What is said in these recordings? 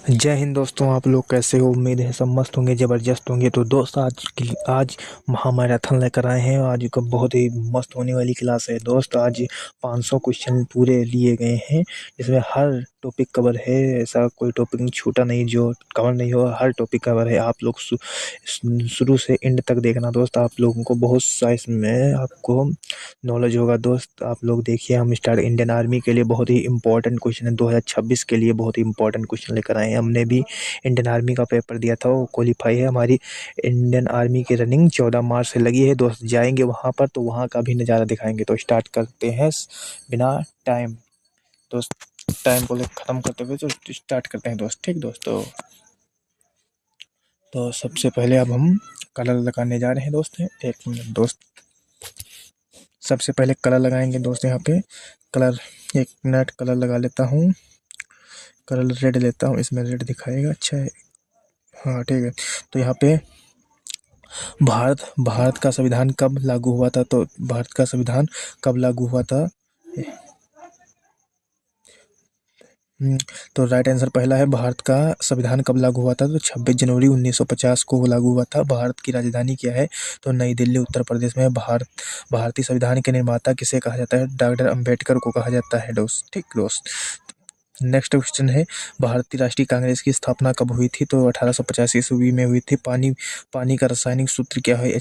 जय हिंद दोस्तों। आप लोग कैसे हो? उम्मीद है सब मस्त होंगे, ज़बरदस्त होंगे। तो दोस्त आज महामैराथन लेकर आए हैं। आज का बहुत ही मस्त होने वाली क्लास है दोस्त। आज 500 क्वेश्चन पूरे लिए गए हैं, जिसमें हर टॉपिक कवर है। ऐसा कोई टॉपिक नहीं छूटा नहीं जो कवर नहीं हो, हर टॉपिक कवर है। आप लोग शुरू से एंड तक देखना दोस्त। आप लोगों को बहुत सा इसमें आपको नॉलेज होगा दोस्त। आप लोग देखिए, हम स्टार्ट इंडियन आर्मी के लिए बहुत ही इंपॉर्टेंट क्वेश्चन है। 2026 के लिए बहुत ही इंपॉर्टेंट क्वेश्चन लेकर आए हैं। हमने भी इंडियन आर्मी का पेपर दिया था, वो क्वालिफाई है। हमारी इंडियन आर्मी की रनिंग 14 मार्च से लगी है दोस्त। जाएंगे वहाँ पर तो वहाँ का भी नज़ारा दिखाएंगे। तो स्टार्ट करते हैं बिना टाइम दोस्त, टाइम को ख़त्म करते हुए तो स्टार्ट करते हैं दोस्त। ठीक दोस्तों, तो सबसे पहले अब हम कलर लगाने जा रहे हैं दोस्त। एक मिनट दोस्त, सबसे पहले कलर लगाएंगे दोस्त। यहाँ पे कलर, एक मिनट, कलर लगा लेता हूँ। कलर रेड लेता हूँ, इसमें रेड दिखाएगा। अच्छा है, हाँ ठीक है। तो यहाँ पे भारत भारत का संविधान कब लागू हुआ था? तो भारत का संविधान कब लागू हुआ था? तो राइट आंसर पहला है, भारत का संविधान कब लागू हुआ था? तो 26 जनवरी 1950 को लागू हुआ था। भारत की राजधानी क्या है? तो नई दिल्ली, उत्तर प्रदेश में। भारतीय संविधान के निर्माता किसे कहा जाता है? डॉक्टर अंबेडकर को कहा जाता है दोस्त। ठीक दोस्त, नेक्स्ट क्वेश्चन है, भारतीय राष्ट्रीय कांग्रेस की स्थापना कब हुई थी? तो 1885 ईस्वी में हुई थी। पानी का रासायनिक सूत्र क्या है?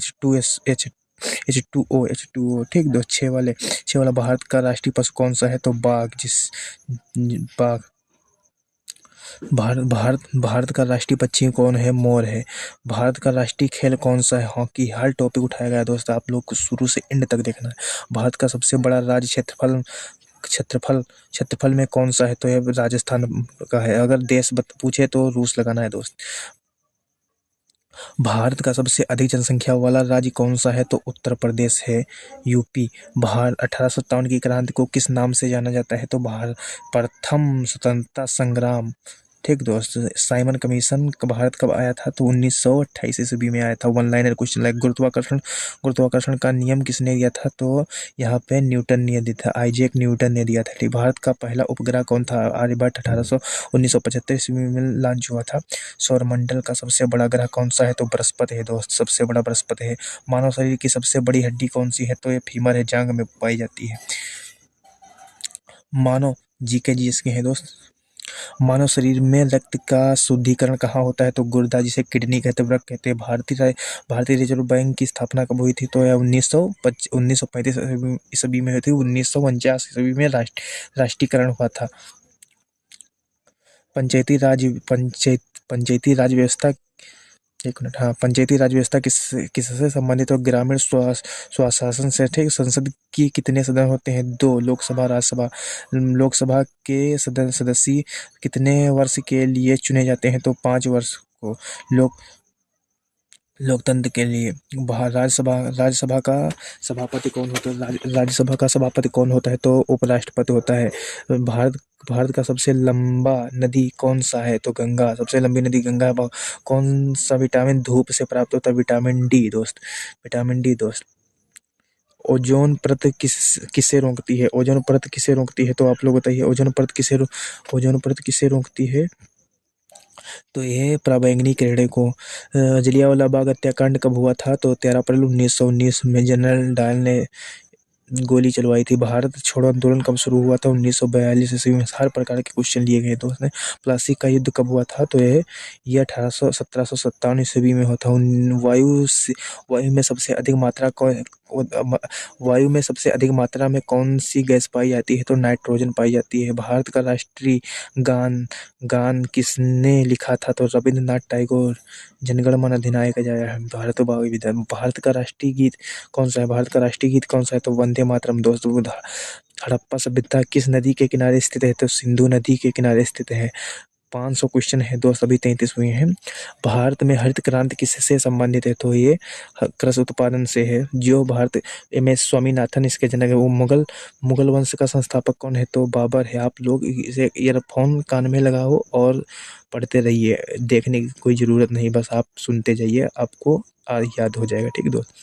H2O। ठीक दोस्त। छह वाला भारत का राष्ट्रीय पशु कौन सा है? तो बाघ। बाघ। भारत का राष्ट्रीय पक्षी कौन है? मोर है। भारत का राष्ट्रीय खेल कौन सा है? हॉकी। हर टॉपिक उठाया गया है दोस्त, आप लोग को शुरू से एंड तक देखना है। भारत का सबसे बड़ा राज्य क्षेत्रफल क्षेत्रफल में कौन सा है? तो यह राजस्थान का है। अगर देश पूछे तो रूस लगाना है दोस्त। भारत का सबसे अधिक जनसंख्या वाला राज्य कौन सा है? तो उत्तर प्रदेश है, यूपी। 1857 की क्रांति को किस नाम से जाना जाता है? तो प्रथम स्वतंत्रता संग्राम। ठीक दोस्त। साइमन कमीशन भारत कब आया था? तो 1928 ईस्वी में आया था। वन लाइनर क्वेश्चन लाइक गुरुत्वाकर्षण गुरुत्वाकर्षण का नियम किसने दिया था? तो यहाँ पे न्यूटन ने दिया था, आइजैक न्यूटन ने दिया था। ठीक, भारत का पहला उपग्रह कौन था? आर्यभट्ट। 1975 ईस्वी में लॉन्च हुआ था। सौरमंडल का सबसे बड़ा ग्रह कौन सा है? तो बृहस्पति है दोस्त, सबसे बड़ा बृहस्पति है। मानव शरीर की सबसे बड़ी हड्डी कौन सी है? तो ये फीमर है, जांघ में पाई जाती है। मानव जीके इसके हैं दोस्त। मानव शरीर में रक्त का शुद्धिकरण कहाँ होता है? तो गुर्दा, जिसे किडनी कहते हैं, वृक्क कहते हैं। भारतीय रिजर्व बैंक की स्थापना कब हुई थी? तो यह 1935 ईस्वी में हुई थी। 1949 ईस्वी में राष्ट्रीयकरण हुआ था। पंचायती राज व्यवस्था, एक मिनट, हाँ, पंचायती राज व्यवस्था किससे संबंधित हो? ग्रामीण स्वशासन से। ठीक, संसद की कितने सदन होते हैं? 2। लोकसभा, राज्यसभा। लोकसभा के सदस्य कितने वर्ष के लिए चुने जाते हैं? तो 5 वर्ष को। लोक लोकतंत्र के लिए राज्यसभा का सभापति कौन होता है? राज्यसभा का सभापति कौन होता है? तो उपराष्ट्रपति होता है। भारत भारत का सबसे लंबा नदी कौन सा है? तो गंगा, सबसे लंबी नदी गंगा है। कौन सा विटामिन धूप से प्राप्त होता है? विटामिन डी दोस्त, विटामिन डी दोस्त। ओजोन परत किसे रोकती है? ओजोन परत किसे रोकती है? तो आप लोग बताइए, ओजोन परत किसे रोकती है? तो ये पराबैंगनी किरणें को। जलियांवाला बाग हत्याकांड कब हुआ था? तो 13 अप्रैल 1919 में जनरल डायर ने गोली चलवाई थी। भारत छोड़ो आंदोलन कब शुरू हुआ था? 1942 ईस्वी में। हर प्रकार के क्वेश्चन लिए गए दोस्त ने। प्लासी का युद्ध कब हुआ था? तो ये 1757 ईस्वी में हुआ था। वायु में सबसे अधिक मात्रा वायु में सबसे अधिक मात्रा में कौन सी गैस पाई जाती है? तो नाइट्रोजन पाई जाती है। भारत का राष्ट्रीय गान गान किसने लिखा था? तो रविंद्रनाथ टैगोर। जनगण मन अधिनायक जय है, भारत का राष्ट्रीय गीत कौन सा है? भारत का राष्ट्रीय गीत कौन सा है? तो वंदे मातरम दोस्त। हड़प्पा सभ्यता किस नदी के किनारे स्थित है? तो सिंधु नदी के किनारे स्थित है। 500 क्वेश्चन है दोस्त, अभी 33 हुए हैं। भारत में हरित क्रांति किससे संबंधित है? तो ये कृषि उत्पादन से है। जो भारत MS स्वामीनाथन इसके जनक है। वो मुगल वंश का संस्थापक कौन है? तो बाबर है। आप लोग इसे ईयरफोन कान में लगाओ और पढ़ते रहिए, देखने की कोई ज़रूरत नहीं, बस आप सुनते जाइए, आपको याद हो जाएगा। ठीक दोस्त।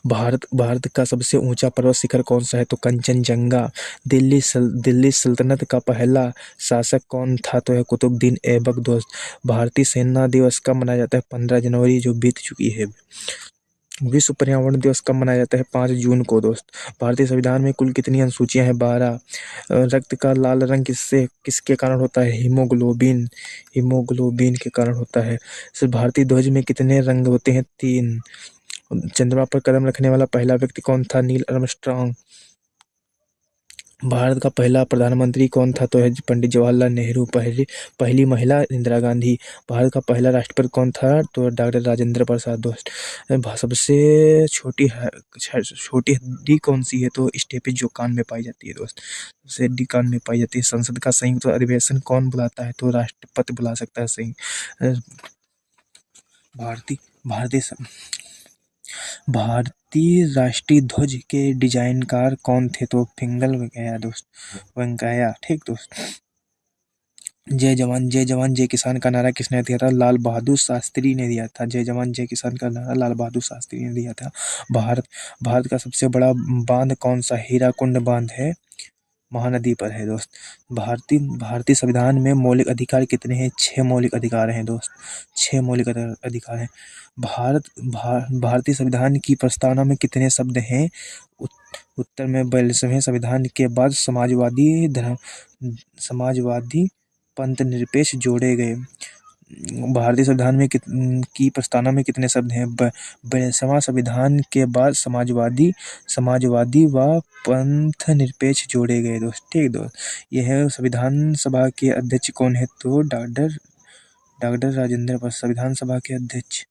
भारत भारत का सबसे ऊंचा पर्वत शिखर कौन सा है? तो कंचनजंगा। दिल्ली सल्तनत का पहला शासक कौन था? तो है कुतुबुद्दीन ऐबक दोस्त। भारतीय सेना दिवस कब मनाया जाता है? 15 जनवरी, जो बीत चुकी है। विश्व पर्यावरण दिवस कब मनाया जाता है? 5 जून को दोस्त। भारतीय संविधान में कुल कितनी अनुसूचियां हैं? 12। रक्त का लाल रंग किसके कारण होता है? हीमोग्लोबिन। हीमोग्लोबिन के कारण होता है। सिर्फ भारतीय ध्वज में कितने रंग होते हैं? 3। चंद्रमा पर कदम रखने वाला पहला व्यक्ति कौन था? Neil Armstrong. भारत का पहला प्रधानमंत्री कौन था? तो है पंडित जवाहरलाल नेहरू। पहली पहली महिला इंदिरा गांधी। भारत का पहला राष्ट्रपति कौन था? तो डॉक्टर राजेंद्र प्रसाद दोस्त। सबसे छोटी हड्डी कौन सी है? तो स्टेपी, जो कान में पाई जाती है दोस्त। सबसे हड्डी कान में पाई जाती है। संसद का संयुक्त अधिवेशन कौन बुलाता है? तो राष्ट्रपति बुला सकता है संयुक्त। भारतीय भारतीय भारतीय राष्ट्रीय ध्वज के डिजाइनकार कौन थे? तो पिंगल वेंकैया दोस्त। वेंकैया, ठीक दोस्त। जय जवान जय किसान का नारा किसने दिया था? लाल बहादुर शास्त्री ने दिया था। जय जवान जय किसान का नारा लाल बहादुर शास्त्री ने दिया था। भारत भारत का सबसे बड़ा बांध कौन सा? हीराकुंड बांध है, महानदी पर है दोस्त। भारतीय संविधान में मौलिक अधिकार कितने हैं? 6 मौलिक अधिकार हैं दोस्त। 6 मौलिक अधिकार हैं। भारतीय संविधान की प्रस्तावना में कितने शब्द हैं? उत्तर में 42वें संविधान के बाद समाजवादी पंथ निरपेक्ष जोड़े गए। भारतीय संविधान में की प्रस्तावना में कितने शब्द हैं? 42वां संविधान के बाद समाजवादी व पंथ निरपेक्ष जोड़े गए दोस्त। ठीक दोस्त। यह संविधान सभा के अध्यक्ष कौन है? तो डॉक्टर राजेंद्र प्रसाद। संविधान सभा के अध्यक्ष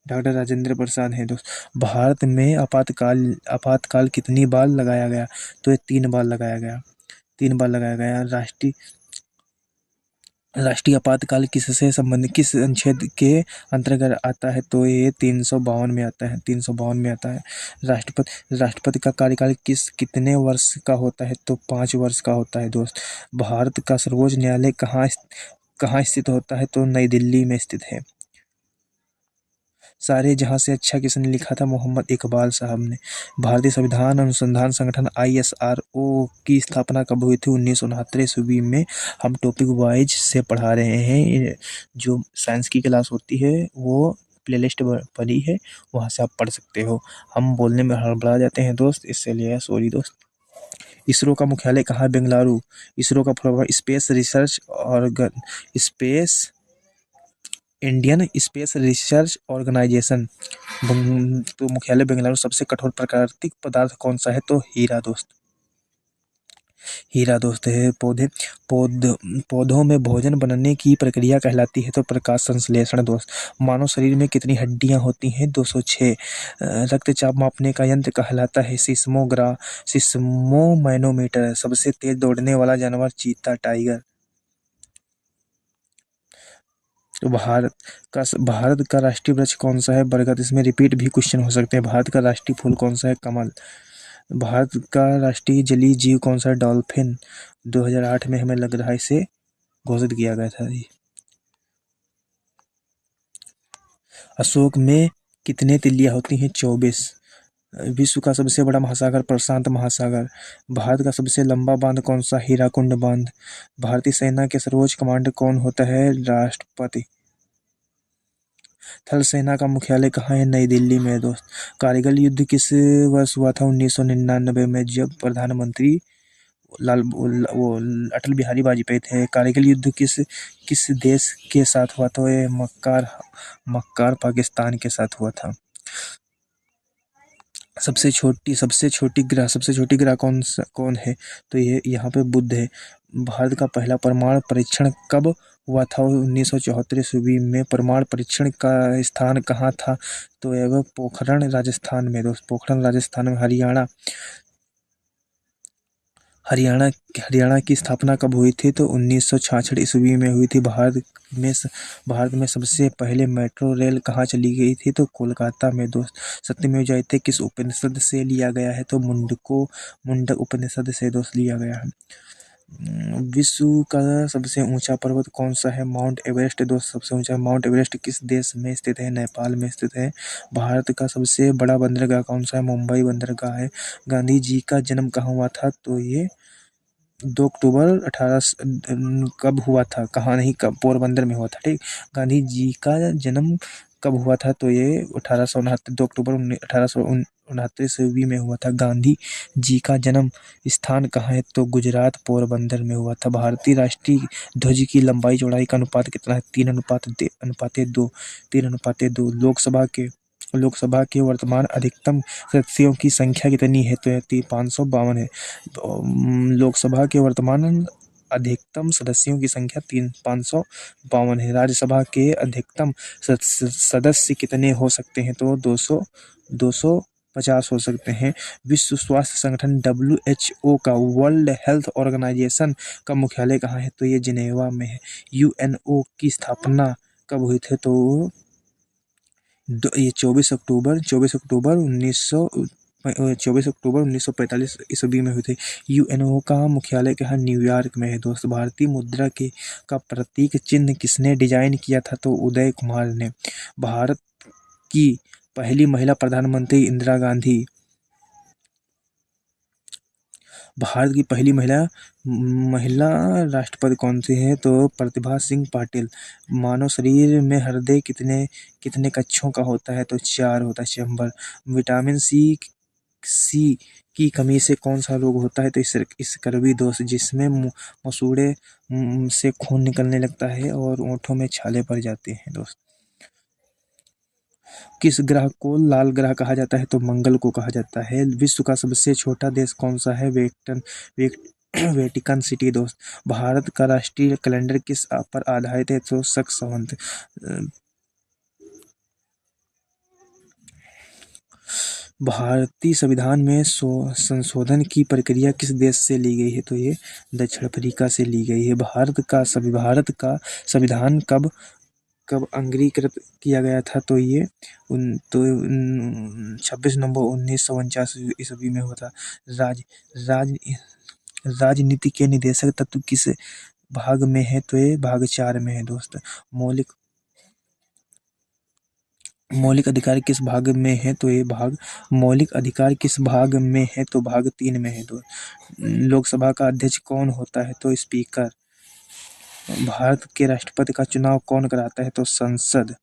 डॉक्टर राजेंद्र प्रसाद हैं दोस्त। भारत में आपातकाल कितनी बार लगाया गया? तो ये 3 बार लगाया गया। 3 बार लगाया गया। राष्ट्रीय आपातकाल किससे संबंधित, किस अनुच्छेद के अंतर्गत आता है? तो ये 352 में आता है। 352 में आता है। राष्ट्रपति का कार्यकाल कितने वर्ष का होता है? तो 5 वर्ष का होता है दोस्त। भारत का सर्वोच्च न्यायालय कहाँ स्थित होता है? तो नई दिल्ली में स्थित है। सारे जहां से अच्छा किसने लिखा था? मोहम्मद इकबाल साहब ने। भारतीय संविधान अनुसंधान संगठन ISRO की स्थापना कब हुई थी? 1969 ईस्वी में। हम टॉपिक वाइज से पढ़ा रहे हैं। जो साइंस की क्लास होती है वो प्लेलिस्ट पड़ी है, वहां से आप पढ़ सकते हो। हम बोलने में हड़बड़ा जाते हैं दोस्त, इससे लिए सॉरी दोस्त। इसरो का मुख्यालय कहाँ है? बेंगलुरु। इसरो का full space research organ space Indian space research organisation. तो मुख्यालय बेंगलुरु। सबसे कठोर प्राकृतिक पदार्थ कौन सा है? तो हीरा दोस्त। हीरा दोस्त है। पौधों में भोजन बनने की प्रक्रिया कहलाती है? तो प्रकाश संश्लेषण दोस्त। मानव शरीर में कितनी हड्डियां होती हैं? 206। रक्तचाप मापने का यंत्र कहलाता है? सिस्मोमैनोमीटर। सबसे तेज दौड़ने वाला जानवर? चीता, टाइगर। तो भारत का राष्ट्रीय वृक्ष कौन सा है? बरगद। इसमें रिपीट भी क्वेश्चन हो सकते हैं। भारत का राष्ट्रीय फूल कौन सा है? कमल। भारत का राष्ट्रीय जलीय जीव कौन सा है? डॉल्फिन। 2008 में हमें लग रहा है इसे घोषित किया गया था। अशोक में कितने तिल्लियां होती हैं? 24। विश्व का सबसे बड़ा महासागर? प्रशांत महासागर। भारत का सबसे लंबा बांध कौन सा? हीराकुंड बांध। भारतीय सेना के सर्वोच्च कमांडर कौन होता है? राष्ट्रपति। थल सेना का मुख्यालय कहाँ है? नई दिल्ली में दोस्त। कारगिल युद्ध किस वर्ष हुआ था? 1999 में, जब प्रधानमंत्री वो अटल बिहारी वाजपेयी थे। कारगिल युद्ध किस देश के साथ हुआ था? ये मक्कार पाकिस्तान के साथ हुआ था। सबसे छोटी ग्रह कौन है? तो ये यहाँ पे बुध है। भारत का पहला परमाणु परीक्षण कब हुआ था? 1974 ईस्वी में। परमाणु परीक्षण का स्थान कहाँ था? तो यह पोखरण राजस्थान में दोस्त। पोखरण राजस्थान में। हरियाणा की स्थापना कब हुई थी? तो 1966 ईस्वी में हुई थी। भारत में सबसे पहले मेट्रो रेल कहाँ चली गई थी? तो कोलकाता में दोस्त। सत्यमेव जयते किस उपनिषद से लिया गया है? तो मुंडक उपनिषद से दोस्त लिया गया है। विश्व का सबसे ऊंचा पर्वत कौन सा है? माउंट एवरेस्ट दोस्त सबसे ऊंचा। माउंट एवरेस्ट किस देश में स्थित है? नेपाल में स्थित है। भारत का सबसे बड़ा बंदरगाह कौन सा है? मुंबई बंदरगाह है। गांधी जी का जन्म कहाँ हुआ था? तो ये 2 अक्टूबर कब हुआ था? कहाँ नहीं, कब, पोरबंदर में हुआ था। ठीक। गांधी जी का जन्म कब हुआ था? तो ये 1869, 2 अक्टूबर 1869 ईस्वी में हुआ था। गांधी जी का जन्म स्थान कहाँ है? तो गुजरात, पोरबंदर में हुआ था। भारतीय राष्ट्रीय ध्वज की लंबाई चौड़ाई का अनुपात कितना है? 3:2। 3:2। लोकसभा के वर्तमान अधिकतम सदस्यों की संख्या कितनी है? तो ये 552 है। लोकसभा के वर्तमान अधिकतम सदस्यों की संख्या 552 है। राज्यसभा के अधिकतम सदस्य कितने हो सकते हैं? तो 250 हो सकते हैं। विश्व स्वास्थ्य संगठन WHO का, वर्ल्ड हेल्थ ऑर्गेनाइजेशन का मुख्यालय कहाँ है? तो ये जिनेवा में है। UNO की स्थापना कब हुई थी? तो ये 24 अक्टूबर 1945 ईस्वी में हुई थी। UNO का मुख्यालय कहाँ? न्यूयॉर्क में है दोस्त। भारतीय मुद्रा के का प्रतीक चिन्ह किसने डिजाइन किया था? तो उदय कुमार ने। भारत की पहली महिला प्रधानमंत्री इंदिरा गांधी। भारत की पहली महिला महिला राष्ट्रपति कौन सी है? तो प्रतिभा सिंह पाटिल। मानव शरीर में हृदय कितने कितने कक्षों का होता है? तो 4 होता है, चैम्बर। विटामिन सी सी की कमी से कौन सा रोग होता है? तो इस करवी दोष, जिसमें मसूड़े से खून निकलने लगता है और ओंठों में छाले पड़ जाते हैं दोस्त। किस ग्रह को लाल ग्रह कहा जाता है? तो मंगल को कहा जाता है। विश्व का सबसे छोटा देश कौन सा है? वेटिकन सिटी दोस्त। भारत का राष्ट्रीय कैलेंडर किस पर आधारित है? तो शक संवत। भारतीय संविधान में संशोधन की प्रक्रिया किस देश से ली गई है? तो ये दक्षिण अफ्रीका से ली गई है। भारत का संविधान कब कब अंगीकृत किया गया था? तो ये 26 नवंबर 1949 ईस्वी में हुआ था। राज राज राजनीति के निदेशक तत्व किस भाग में है? तो ये भाग 4 में है दोस्त। मौलिक मौलिक अधिकार किस भाग में है? तो ये भाग मौलिक अधिकार किस भाग में है? तो भाग 3 में है दोस्त। लोकसभा का अध्यक्ष कौन होता है? तो स्पीकर। भारत के राष्ट्रपति का चुनाव कौन कराता है? तो संसद।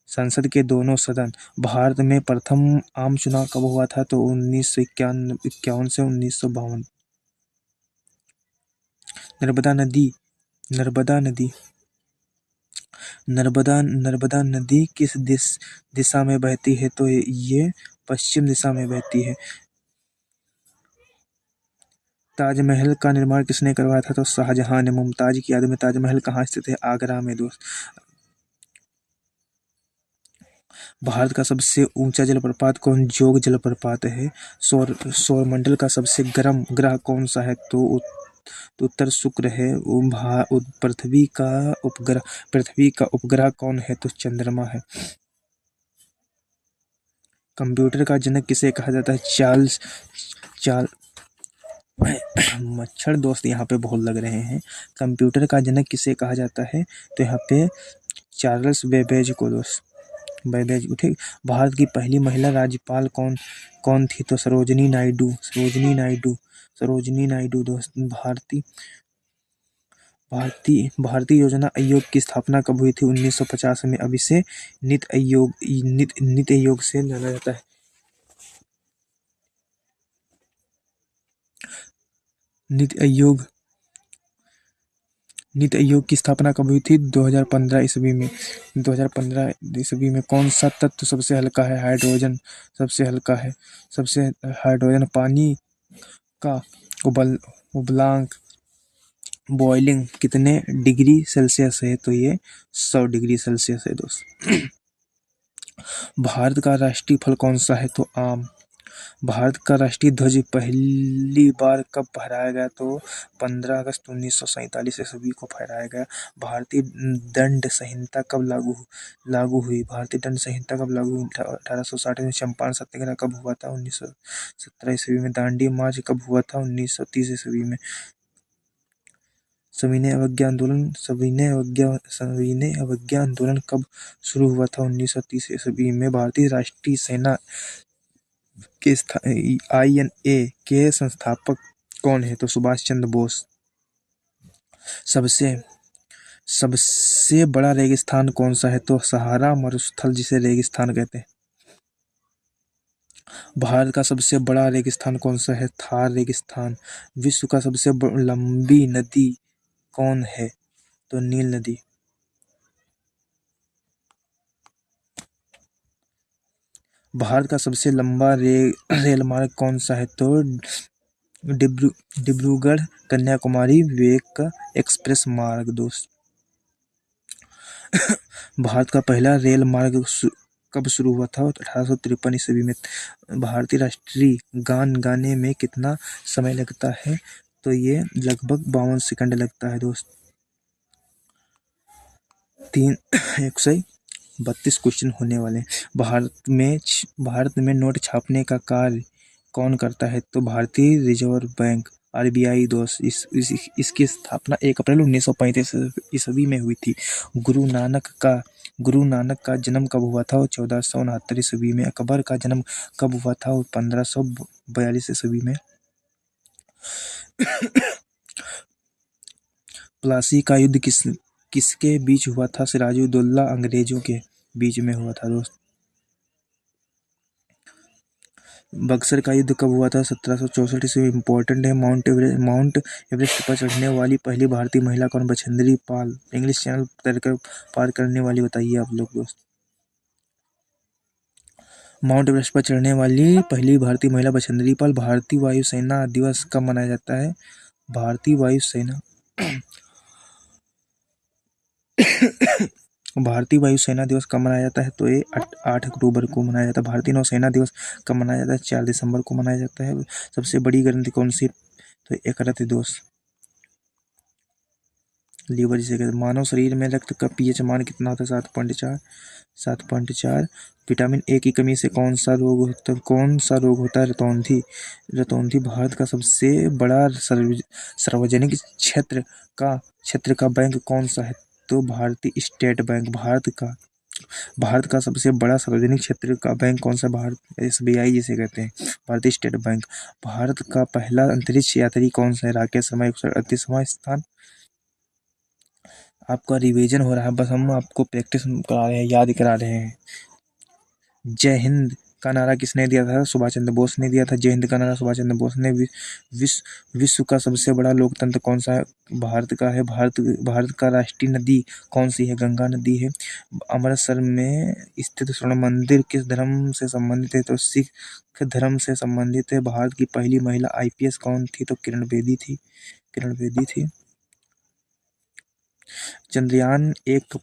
संसद के दोनों सदन। भारत में प्रथम आम चुनाव कब हुआ था? तो 1951 से 1952। नर्मदा नदी नर्मदा नदी नर्मदा नदी किस दिशा में बहती है? तो ये पश्चिम दिशा में बहती है। ताजमहल का निर्माण किसने करवाया था? तो शाहजहां ने। मुमताज की याद में ताजमहल कहाँ स्थित है? आगरा में दोस्त। भारत का सबसे ऊंचा जलप्रपात कौन? जोग जलप्रपात है। सौरमंडल का सबसे गर्म ग्रह कौन सा है? तो उत्तर शुक्र है। पृथ्वी का उपग्रह कौन है? तो चंद्रमा है। कंप्यूटर का जनक किसे कहा जाता है? चार्ल्स। मच्छर दोस्त यहाँ पे बहुत लग रहे हैं। कंप्यूटर का जनक किसे कहा जाता है? तो यहाँ पे चार्ल्स बेबेज को दोस्त। बेबेज को, ठीक। भारत की पहली महिला राज्यपाल कौन कौन थी? तो सरोजनी नायडू दोस्त। भारतीय योजना आयोग की स्थापना कब हुई थी? 1950 में। अब इसे नीति आयोग से जाना जाता है। नीति आयोग नीति आयोग की स्थापना कब हुई थी? 2015 ईस्वी में। 2015 ईस्वी में। कौन सा तत्व सबसे हल्का है? हाइड्रोजन सबसे हल्का है। हाइड्रोजन। पानी का उबलांक बॉइलिंग कितने डिग्री सेल्सियस है? तो ये 100 डिग्री सेल्सियस है दोस्त। भारत का राष्ट्रीय फल कौन सा है? तो आम। भारत का राष्ट्रीय ध्वज पहली बार कब फहराया गया? तो 15 अगस्त 1947 ईस्वी को फहराया गया। भारतीय दंड संहिता कब लागू हुई? भारतीय दंड संहिता कब लागू हुई? 1860 में। चंपारण सत्याग्रह कब हुआ था? 1917 ईस्वी में। दांडी मार्च कब हुआ था? 1930 ईस्वी में। सविनय अवज्ञा आंदोलन कब शुरू हुआ था? 1930 ईस्वी में। भारतीय राष्ट्रीय सेना के INA के संस्थापक कौन है? तो सुभाष चंद्र बोस। सबसे सबसे बड़ा रेगिस्तान कौन सा है? तो सहारा मरुस्थल, जिसे रेगिस्तान कहते हैं। भारत का सबसे बड़ा रेगिस्तान कौन सा है? थार रेगिस्तान। विश्व का सबसे लंबी नदी कौन है? तो नील नदी। भारत का सबसे लंबा रेल मार्ग कौन सा है? तो डिब्रूगढ़ कन्याकुमारी विवेक एक्सप्रेस मार्ग दोस्त। भारत का पहला रेल मार्ग कब शुरू हुआ था? 1853 ईस्वी में। भारतीय राष्ट्रीय गान गाने में कितना समय लगता है? तो ये लगभग 52 सेकंड लगता है दोस्त। 132 क्वेश्चन होने वाले। भारत में नोट छापने का कार्य कौन करता है? तो भारतीय रिजर्व बैंक RBI दोस्त। इसकी स्थापना 1 अप्रैल 1935 ईस्वी में हुई थी। गुरु नानक का जन्म कब हुआ था? 1469 ईस्वी में। अकबर का जन्म कब हुआ था? 1542 ईस्वी में। प्लासी का युद्ध किसके बीच हुआ था? सिराजुद्दौला अंग्रेजों के बीच में हुआ था दोस्त। बक्सर का युद्ध कब हुआ था? 1764 ईस्वी। इम्पोर्टेंट है। माउंट एवरेस्ट पर चढ़ने वाली पहली भारतीय महिला कौन? बछेंद्री पाल। इंग्लिश चैनल तैरकर पार करने वाली बताइए आप लोग दोस्त। माउंट एवरेस्ट पर चढ़ने वाली पहली भारतीय महिला बछेंद्री पाल। भारतीय वायुसेना दिवस कब मनाया जाता है? भारतीय वायुसेना दिवस कब मनाया जाता है? तो ये 8 अक्टूबर को मनाया जाता है। भारतीय नौसेना दिवस कब मनाया जाता है? 4 दिसंबर को मनाया जाता है। सबसे बड़ी ग्रंथि कौन सी? तो यकृत दोस्त। लीवर जिसे कहते हैं। मानव शरीर में रक्त का pH मान कितना होता है? 7.4। विटामिन ए की कमी से कौन सा रोग होता है? रतौंधी। भारत का सबसे बड़ा सार्वजनिक क्षेत्र का बैंक कौन सा है? तो भारतीय स्टेट बैंक। भारत का सबसे बड़ा सार्वजनिक क्षेत्र का बैंक कौन सा? भारत SBI जिसे कहते हैं, भारतीय स्टेट बैंक। भारत का पहला अंतरिक्ष यात्री कौन सा है? राकेश शर्मा। 138वां स्थान। आपका रिवीजन हो रहा है, बस हम आपको प्रैक्टिस करा रहे हैं, याद करा रहे हैं। जय हिंद का नारा किसने दिया था? सुभाष चंद्र बोस ने दिया था जय हिंद का नारा, सुभाष चंद्र बोस ने। विश्व का सबसे बड़ा लोकतंत्र कौन सा है? भारत का है। भारत का राष्ट्रीय नदी कौन सी है? गंगा नदी है। अमृतसर में स्थित स्वर्ण मंदिर किस धर्म से संबंधित है? तो सिख धर्म से संबंधित है। भारत की पहली महिला IPS कौन थी? तो किरण बेदी थी। चंद्रयान 1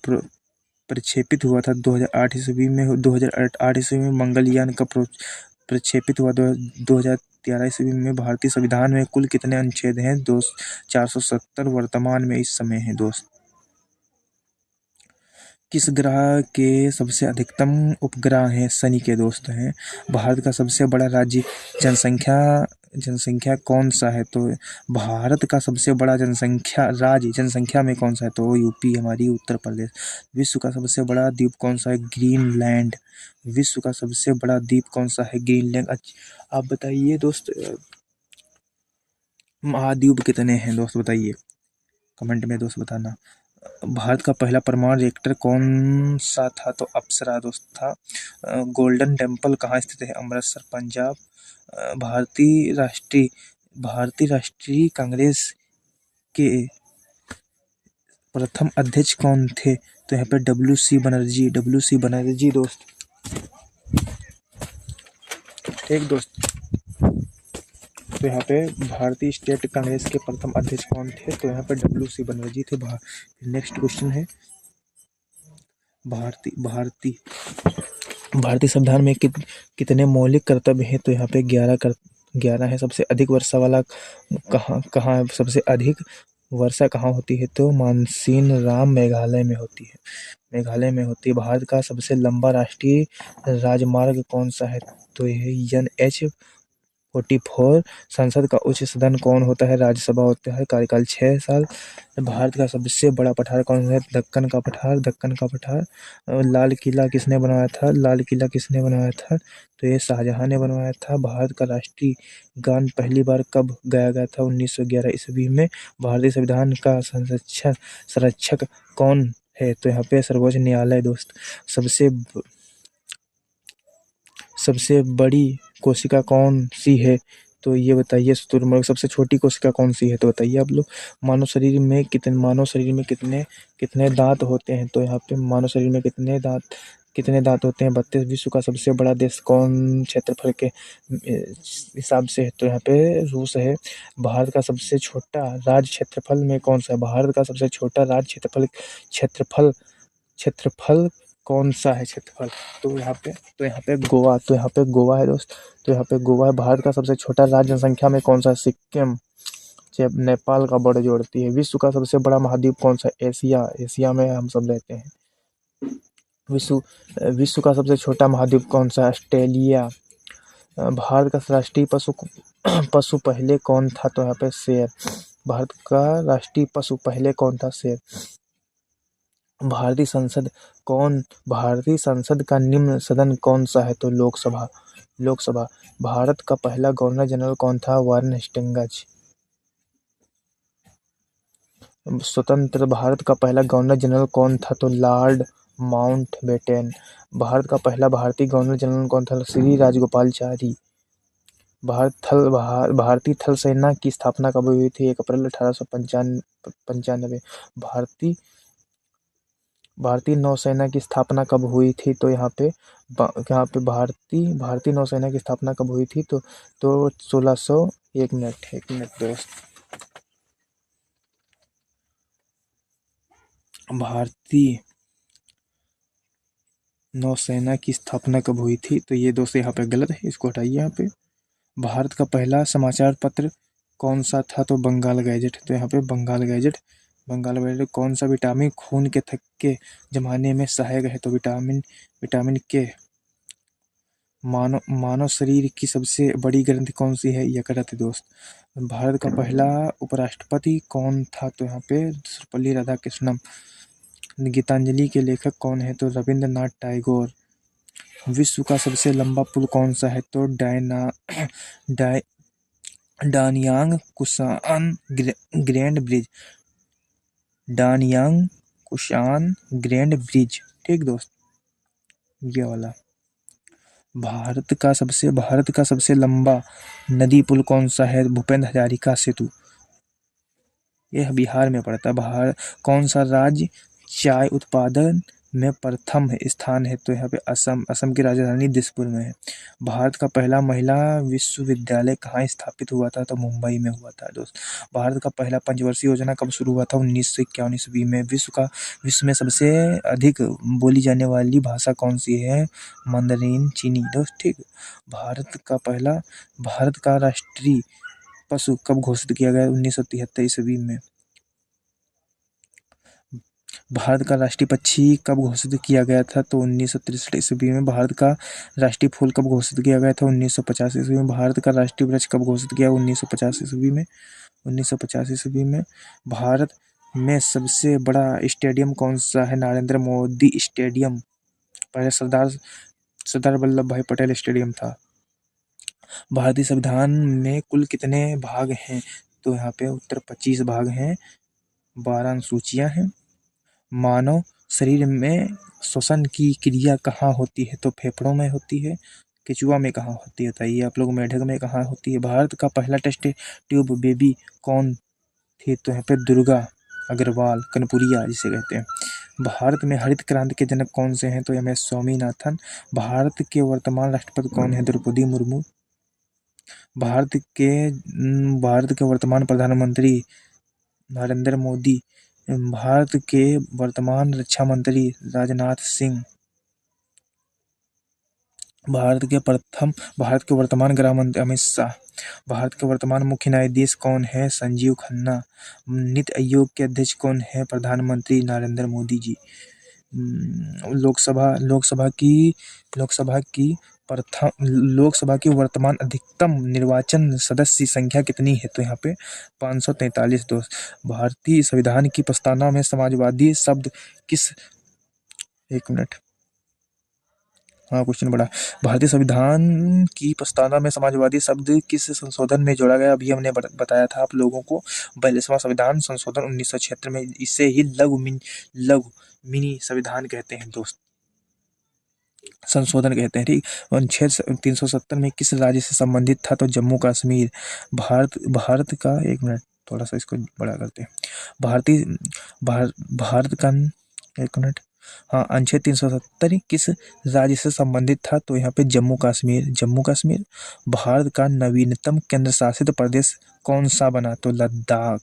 प्रक्षेपित हुआ था 2008 ईस्वी में। 2008 ईस्वी में। मंगलयान का प्रक्षेपित हुआ 2013 ईस्वी में। भारतीय संविधान में कुल कितने अनुच्छेद हैं? 470 वर्तमान में इस समय है दोस्त। किस ग्रह के सबसे अधिकतम उपग्रह हैं? शनि के दोस्त हैं। भारत का सबसे बड़ा राज्य जनसंख्या कौन सा है? तो भारत का सबसे बड़ा राज्य जनसंख्या में कौन सा है? तो UP हमारी उत्तर प्रदेश। विश्व का सबसे बड़ा द्वीप कौन सा है? ग्रीनलैंड। विश्व का सबसे बड़ा द्वीप कौन सा है? ग्रीनलैंड। अच्छा, आप बताइए दोस्त, महाद्वीप कितने हैं दोस्त? बताइए कमेंट में दोस्त बताना। भारत का पहला परमाणु रिएक्टर कौन सा था? तो अप्सरा दोस्त था। गोल्डन टेम्पल कहाँ स्थित है? अमृतसर, पंजाब। भारतीय राष्ट्रीय कांग्रेस के प्रथम अध्यक्ष कौन थे? तो यहाँ पे WC बनर्जी दोस्त। एक दोस्त, तो यहाँ पे भारतीय स्टेट कांग्रेस के प्रथम अध्यक्ष कौन थे? तो यहाँ पे WC बनर्जी थे। नेक्स्ट क्वेश्चन है, भारतीय संविधान में कितने मौलिक कर्तव्य हैं? तो यहाँ पे 11 है। सबसे अधिक वर्षा वाला कहाँ सबसे अधिक वर्षा कहाँ होती है? तो मानसीन राम मेघालय में होती है। भारत का सबसे लंबा राष्ट्रीय राजमार्ग कौन सा है? तो यह NH 44। संसद का उच्च सदन कौन होता है? राज्यसभा होता है। कार्यकाल 6 साल। भारत का सबसे बड़ा पठार कौन है? दक्कन का पठार, दक्कन का पठार। लाल किला किसने बनवाया था? लाल किला किसने बनवाया था? तो ये शाहजहां ने बनवाया था। भारत का राष्ट्रीय गान पहली बार कब गाया गया था? 1911 ईस्वी में। भारतीय संविधान का संरक्षक कौन है? तो यहाँ पे सर्वोच्च न्यायालय दोस्त। सबसे बड़ी कोशिका कौन सी है? तो ये बताइए। शुतुरमुर्ग। सबसे छोटी कोशिका कौन सी है? तो बताइए आप लोग। मानव शरीर में कितने कितने दांत होते हैं? तो यहाँ पे मानव शरीर में कितने दांत होते हैं? 32। विश्व का सबसे बड़ा देश कौन क्षेत्रफल के हिसाब से है? तो यहाँ पे रूस है। भारत का सबसे छोटा राज्य क्षेत्रफल में कौन सा है? भारत का सबसे छोटा राज्य क्षेत्रफल क्षेत्रफल कौन सा है? क्षेत्रफल। तो यहाँ पे गोवा है दोस्त। तो यहाँ पे गोवा है। भारत का सबसे छोटा राज्य जनसंख्या में कौन सा है? सिक्किम। जब नेपाल का बॉर्डर जोड़ती है। विश्व का सबसे बड़ा महाद्वीप कौन सा है? एशिया। एशिया में हम सब रहते हैं। विश्व विश्व का सबसे छोटा महाद्वीप कौन सा है? ऑस्ट्रेलिया। भारत का राष्ट्रीय पशु पशु पहले कौन था? तो यहाँ पे शेर। भारत का राष्ट्रीय पशु पहले कौन था? शेर। भारतीय संसद का निम्न सदन कौन सा है? तो लोकसभा। लोकसभा। भारत का पहला गवर्नर जनरल कौन था? Warren Hastings. स्वतंत्र भारत का पहला गवर्नर जनरल कौन था? तो लॉर्ड माउंटबेटन। भारत का पहला भारतीय गवर्नर जनरल कौन था? श्री राजगोपालाचारी। भारतीय थल सेना की स्थापना कब हुई थी? 1 अप्रैल 1895। भारतीय नौसेना की स्थापना कब हुई थी? तो यहाँ पे भारतीय नौसेना की स्थापना कब हुई थी? तो 1600। एक मिनट दोस्त। भारतीय नौसेना की स्थापना कब हुई थी? तो ये दोस्त यहाँ पे गलत है, इसको हटाइए यहाँ पे। भारत का पहला समाचार पत्र कौन सा था? तो बंगाल गैजेट। तो यहाँ पे बंगाल गैजेट कौन सा विटामिन खून के थक्के जमाने में सहायक है? तो विटामिन के। मानव शरीर की सबसे बड़ी ग्रंथि कौन सी है? यकृत दोस्त। भारत का पहला उपराष्ट्रपति कौन था? तो यहाँ पे सर्वपल्ली राधाकृष्णन। गीतांजलि के लेखक कौन है? तो रविंद्रनाथ टैगोर। विश्व का सबसे लंबा पुल कौन सा है? तो Danyang Kunshan grand bridge. Danyang Kunshan grand bridge. ठीक दोस्त, ये वाला। भारत का सबसे लंबा नदी पुल कौन सा है? भूपेंद्र हजारिका सेतु। यह बिहार में पड़ता है। कौन सा राज्य चाय उत्पादन में प्रथम स्थान है? तो यहाँ पे असम की राजधानी दिसपुर में है। भारत का पहला महिला विश्वविद्यालय कहाँ स्थापित हुआ था? तो मुंबई में हुआ था दोस्त। भारत का पहला पंचवर्षीय योजना कब शुरू हुआ था? 1951 ईस्वी में। विश्व में सबसे अधिक बोली जाने वाली भाषा कौन सी है? मंdarin चीनी दोस्त। ठीक। भारत का राष्ट्रीय पशु कब घोषित किया गया? 1973 ईस्वी में। भारत का राष्ट्रीय पक्षी कब घोषित किया गया था? तो 1963 ईस्वी में। भारत का राष्ट्रीय फूल कब घोषित किया गया था? 1950 ईस्वी में। भारत का राष्ट्रीय वृक्ष कब घोषित किया? 1950 ईस्वी में। 1950 ईस्वी में। भारत में सबसे बड़ा स्टेडियम कौन सा है? नरेंद्र मोदी स्टेडियम। पहले सरदार वल्लभ भाई पटेल स्टेडियम था। भारतीय संविधान में कुल कितने भाग हैं? तो यहाँ पे उत्तर 25 भाग हैं, 12 अनुसूचियां हैं। मानव शरीर में श्वसन की क्रिया कहाँ होती है? तो फेफड़ों में होती है। केचुआ में कहाँ होती है? बताइए आप लोग। मेढक में कहाँ होती है? भारत का पहला टेस्ट ट्यूब बेबी कौन थी? तो यहाँ पे दुर्गा अग्रवाल, कनपुरिया जिसे कहते हैं। भारत में हरित क्रांति के जनक कौन से हैं? तो एम एस स्वामीनाथन। भारत के वर्तमान राष्ट्रपति कौन है? द्रौपदी मुर्मू। भारत के वर्तमान प्रधानमंत्री नरेंद्र मोदी। भारत के वर्तमान रक्षा मंत्री राजनाथ सिंह। भारत के वर्तमान गृह मंत्री अमित शाह। भारत के वर्तमान मुख्य न्यायाधीश कौन है? संजीव खन्ना। नीति आयोग के अध्यक्ष कौन है? प्रधानमंत्री नरेंद्र मोदी जी। लोकसभा की प्रथम लोकसभा की वर्तमान अधिकतम निर्वाचन सदस्य संख्या कितनी है? तो यहाँ पे 543 दोस्त। भारतीय संविधान की प्रस्तावना में समाजवादी शब्द किस, एक मिनट, हाँ क्वेश्चन बड़ा। भारतीय संविधान की प्रस्तावना में समाजवादी शब्द किस संशोधन में जोड़ा गया? अभी हमने बताया था आप लोगों को, 42वां संविधान संशोधन 1976 में। इसे ही लघु मिनी संविधान कहते हैं दोस्त, संशोधन कहते हैं, ठीक। अनुच्छेद 370 में किस राज्य से संबंधित था? तो जम्मू कश्मीर। भारत का, एक मिनट थोड़ा सा इसको बड़ा करते हैं। भारतीय भारत का, एक मिनट, हाँ, अनुच्छेद 370 किस राज्य से संबंधित था? तो यहाँ पे जम्मू कश्मीर। जम्मू कश्मीर। भारत का नवीनतम केंद्र शासित प्रदेश कौन सा बना? तो लद्दाख।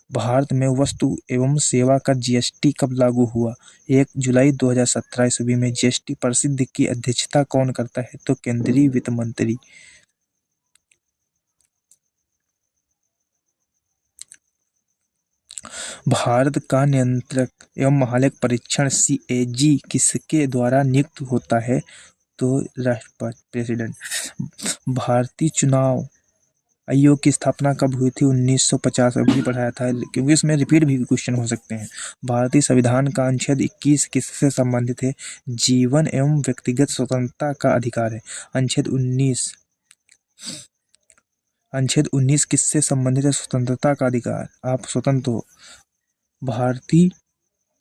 भारत में वस्तु एवं सेवा कर जीएसटी कब लागू हुआ? 1 जुलाई 2017 ईस्वी में। जीएसटी परिषद की अध्यक्षता कौन करता है? तो केंद्रीय वित्त मंत्री। भारत का नियंत्रक एवं महालेख परीक्षण सीएजी किसके द्वारा नियुक्त होता है? तो राष्ट्रपति, प्रेसिडेंट। भारतीय चुनाव आयोग की स्थापना कब हुई थी? 1950। अभी पढ़ाया था, क्योंकि इसमें रिपीट भी क्वेश्चन हो सकते हैं। भारतीय संविधान का अनुच्छेद 21 किससे संबंधित है? जीवन एवं व्यक्तिगत स्वतंत्रता का अधिकार है। अनुच्छेद 19 किससे संबंधित है? स्वतंत्रता का अधिकार, आप स्वतंत्र हो। भारतीय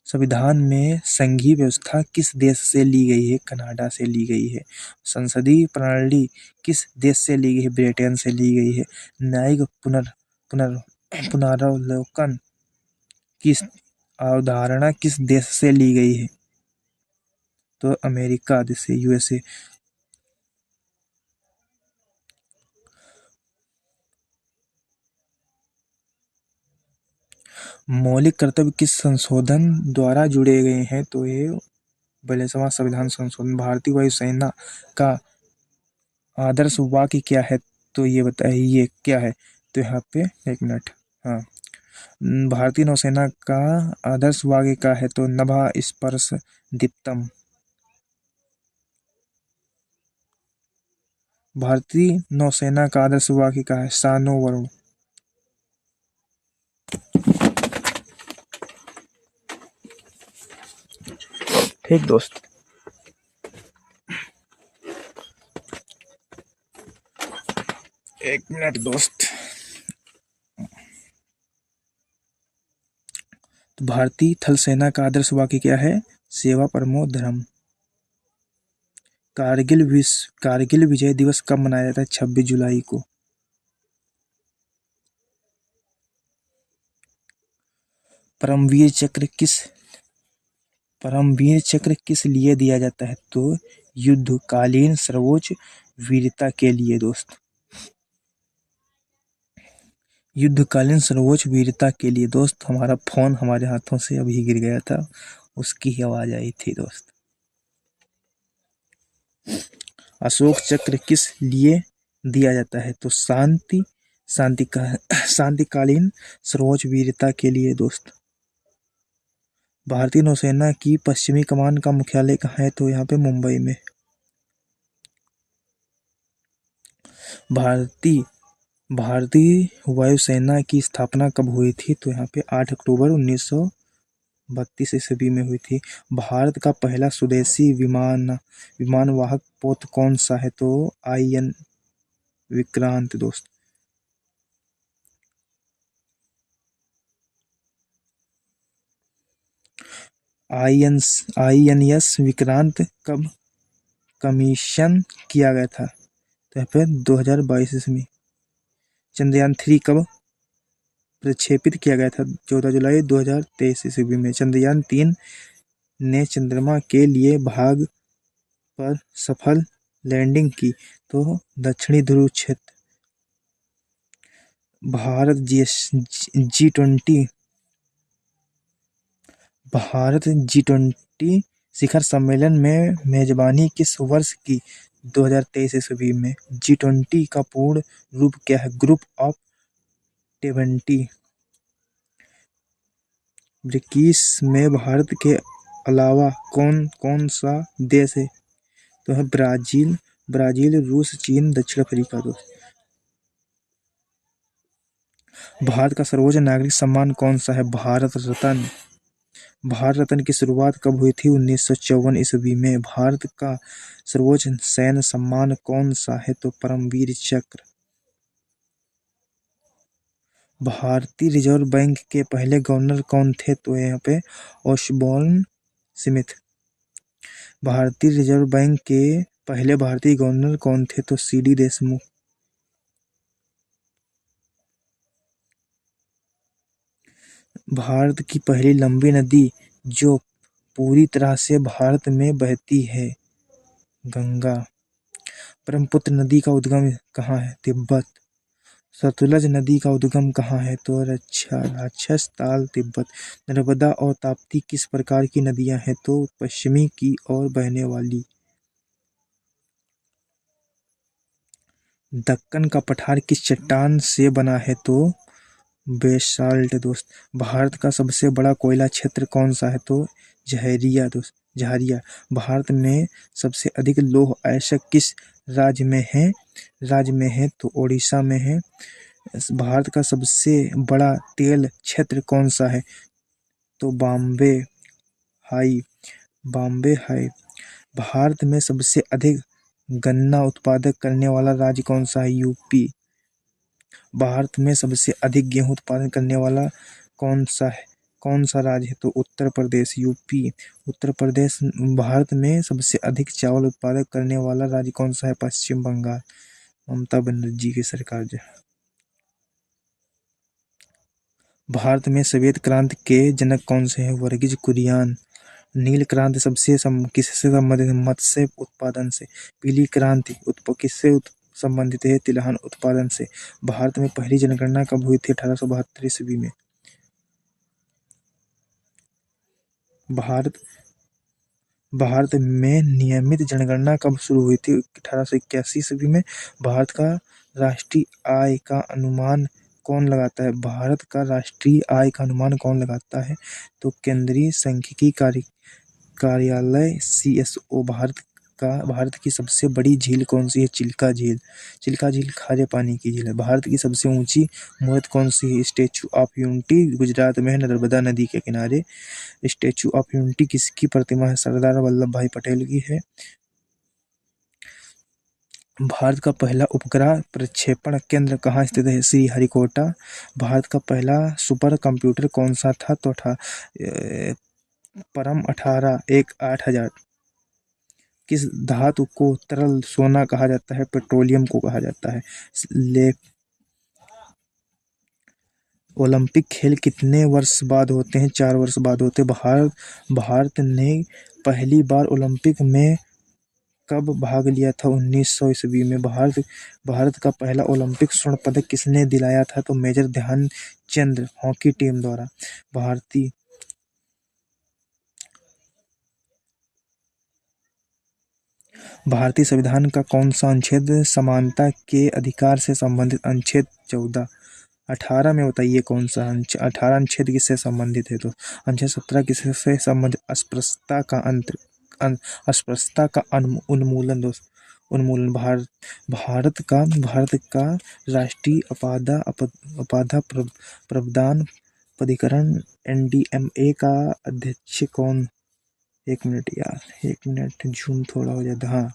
संविधान में संघीय व्यवस्था किस देश से ली गई है? कनाडा से ली गई है। संसदीय प्रणाली किस देश से ली गई है? ब्रिटेन से ली गई है। न्यायिक पुनरावलोकन की अवधारणा किस देश से ली गई है? तो अमेरिका से, यूएसए। मौलिक कर्तव्य किस संशोधन द्वारा जुड़े गए हैं? तो ये 42वां संविधान संशोधन। भारतीय वायुसेना का आदर्श वाक्य क्या है? तो ये बताइए, ये क्या है? तो यहाँ पे, एक मिनट, हाँ, भारतीय नौसेना का आदर्श वाक्य क्या है? तो नभा स्पर्श दीप्तम। भारतीय नौसेना का आदर्श वाक्य क्या है? सानो वरुण। ठीक दोस्त। एक मिनट दोस्त। तो भारतीय थल सेना का आदर्श वाक्य क्या है? सेवा परमो धर्म। कारगिल विजय दिवस कब मनाया जाता है? 26 जुलाई को। परमवीर चक्र किस लिए दिया जाता है? तो युद्धकालीन सर्वोच्च वीरता के लिए दोस्त। युद्धकालीन सर्वोच्च वीरता के लिए दोस्त। हमारा फोन हमारे हाथों से अभी गिर गया था, उसकी ही आवाज आई थी दोस्त। अशोक चक्र किस लिए दिया जाता है? तो शांतिकालीन सर्वोच्च वीरता के लिए दोस्त। भारतीय नौसेना की पश्चिमी कमान का मुख्यालय कहाँ है? तो यहाँ पे मुंबई में। भारतीय वायुसेना की स्थापना कब हुई थी? तो यहाँ पे 8 अक्टूबर 1932 ईस्वी में हुई थी। भारत का पहला स्वदेशी विमानवाहक पोत कौन सा है? तो IN विक्रांत दोस्त। INS विक्रांत कब कमीशन किया गया था? तो यहाँ पे 2022 ईस्वी। चंद्रयान 3 कब प्रक्षेपित किया गया था? 14 जुलाई 2023 ईस्वी में। चंद्रयान 3 ने चंद्रमा के लिए भाग पर सफल लैंडिंग की। तो दक्षिणी ध्रुव क्षेत्र। भारत G20 शिखर सम्मेलन में मेजबानी किस वर्ष की? 2023 ईस्वी में। G20 का पूर्ण रूप क्या है? Group of 20। ब्रिक्स में भारत के अलावा कौन कौन सा देश है? तो है ब्राजील, ब्राजील, रूस, चीन, दक्षिण अफ्रीका दोस्त। भारत का सर्वोच्च नागरिक सम्मान कौन सा है? भारत रत्न। भारत रत्न की शुरुआत कब हुई थी? 1954 ईस्वी में। भारत का सर्वोच्च सैन्य सम्मान कौन सा है? तो परमवीर चक्र। भारतीय रिजर्व बैंक के पहले गवर्नर कौन थे? तो यहाँ पे ओशबॉर्न स्मिथ। भारतीय रिजर्व बैंक के पहले भारतीय गवर्नर कौन थे? तो सीडी देशमुख। भारत की पहली लंबी नदी जो पूरी तरह से भारत में बहती है? गंगा। ब्रह्मपुत्र नदी का उद्गम कहाँ है? तिब्बत। सतलज नदी का उद्गम कहाँ है? तो राक्षस ताल, तिब्बत। नर्मदा और ताप्ती किस प्रकार की नदियां हैं? तो पश्चिमी की ओर बहने वाली। दक्कन का पठार किस चट्टान से बना है? तो बेसाल्ट दोस्त। भारत का सबसे बड़ा कोयला क्षेत्र कौन सा है? तो जहरिया दोस्त, जहरिया। भारत में सबसे अधिक लौह अयस्क किस राज्य में है? तो ओडिशा में है। भारत का सबसे बड़ा तेल क्षेत्र कौन सा है? तो हाई बॉम्बे हाई। भारत में सबसे अधिक गन्ना उत्पादक करने वाला राज्य कौन सा है? यूपी। भारत में सबसे अधिक गेहूं उत्पादन करने वाला कौन सा है? कौन सा राज्य है? तो उत्तर प्रदेश, यूपी। उत्तर प्रदेश। भारत में सबसे अधिक चावल उत्पादक करने वाला राज्य कौन सा है? पश्चिम बंगाल। ममता बनर्जी की सरकार जो। भारत में श्वेत क्रांति के जनक कौन से हैं? वर्गीज कुरियन। नील क्रांति किससे संबंधित है? मत्स्य उत्पादन से। पीली क्रांति किससे संबंधित है? तिलहन उत्पादन से। भारत में पहली जनगणना कब हुई थी? 1872 ईस्वी में। भारत भारत में नियमित जनगणना कब शुरू हुई थी? 1881 ईस्वी में। भारत का राष्ट्रीय आय का अनुमान कौन लगाता है? भारत का राष्ट्रीय आय का अनुमान कौन लगाता है? तो केंद्रीय सांख्यिकी कार्यालय CSO। भारत की सबसे बड़ी झील कौन सी है? चिल्का झील। चिल्का झील खारे पानी की झील है। भारत की सबसे ऊंची मूर्त कौन सी है? Statue of unity. गुजरात में है, नर्मदा नदी के किनारे। स्टेचू ऑफ यूनिटी किसकी प्रतिमा है? सरदार वल्लभ भाई पटेल की है। भारत का पहला उपग्रह प्रक्षेपण केंद्र कहाँ स्थित है? श्रीहरिकोटा। भारत का पहला सुपर कंप्यूटर कौन सा था? तो परम 18 किस धातु को तरल सोना कहा जाता है? पेट्रोलियम को कहा जाता है। ले ओलंपिक खेल कितने वर्ष बाद होते हैं? 4 वर्ष बाद होते हैं। भारत ने पहली बार ओलंपिक में कब भाग लिया था? 1900 ईस्वी में। भारत का पहला ओलंपिक स्वर्ण पदक किसने दिलाया था? तो मेजर ध्यानचंद हॉकी टीम द्वारा। भारतीय भारतीय संविधान का कौन सा अनुच्छेद समानता के अधिकार से संबंधित? अनुच्छेद 14। 18 में बताइए कौन सा 18 अनुच्छेद किससे संबंधित है? तो अनुच्छेद 17 किससे संबंधित? अस्पृश्यता का उन्मूलन दोस्त। उन्मूलन। भारत का राष्ट्रीय आपदा प्रबंधन प्राधिकरण NDMA का अध्यक्ष कौन? एक मिनट यार, एक मिनट, जूम थोड़ा हो जाता। हाँ,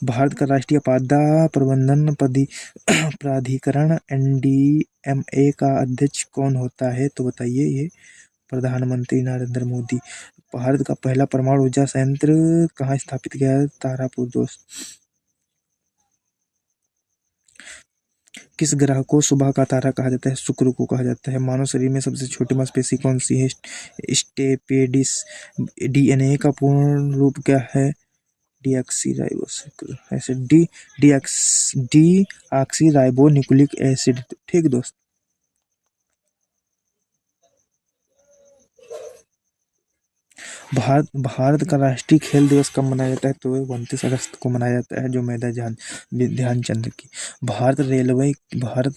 भारत का राष्ट्रीय आपदा प्रबंधन प्राधिकरण NDMA का अध्यक्ष कौन होता है? तो बताइए। ये प्रधानमंत्री नरेंद्र मोदी। भारत का पहला परमाणु ऊर्जा संयंत्र कहाँ स्थापित किया है? तारापुर दोस्त। किस ग्रह को सुबह का तारा कहा जाता है? शुक्र को कहा जाता है। मानव शरीर में सबसे छोटी मांसपेशी कौन सी है? स्टेपेडिस। DNA का पूर्ण रूप क्या है? Deoxy ribo acid. ठीक दोस्त। भारत भारत का राष्ट्रीय खेल दिवस कब मनाया जाता है? तो 29 अगस्त को मनाया जाता है, जो मेजर ध्यानचंद की। भारत रेलवे भारत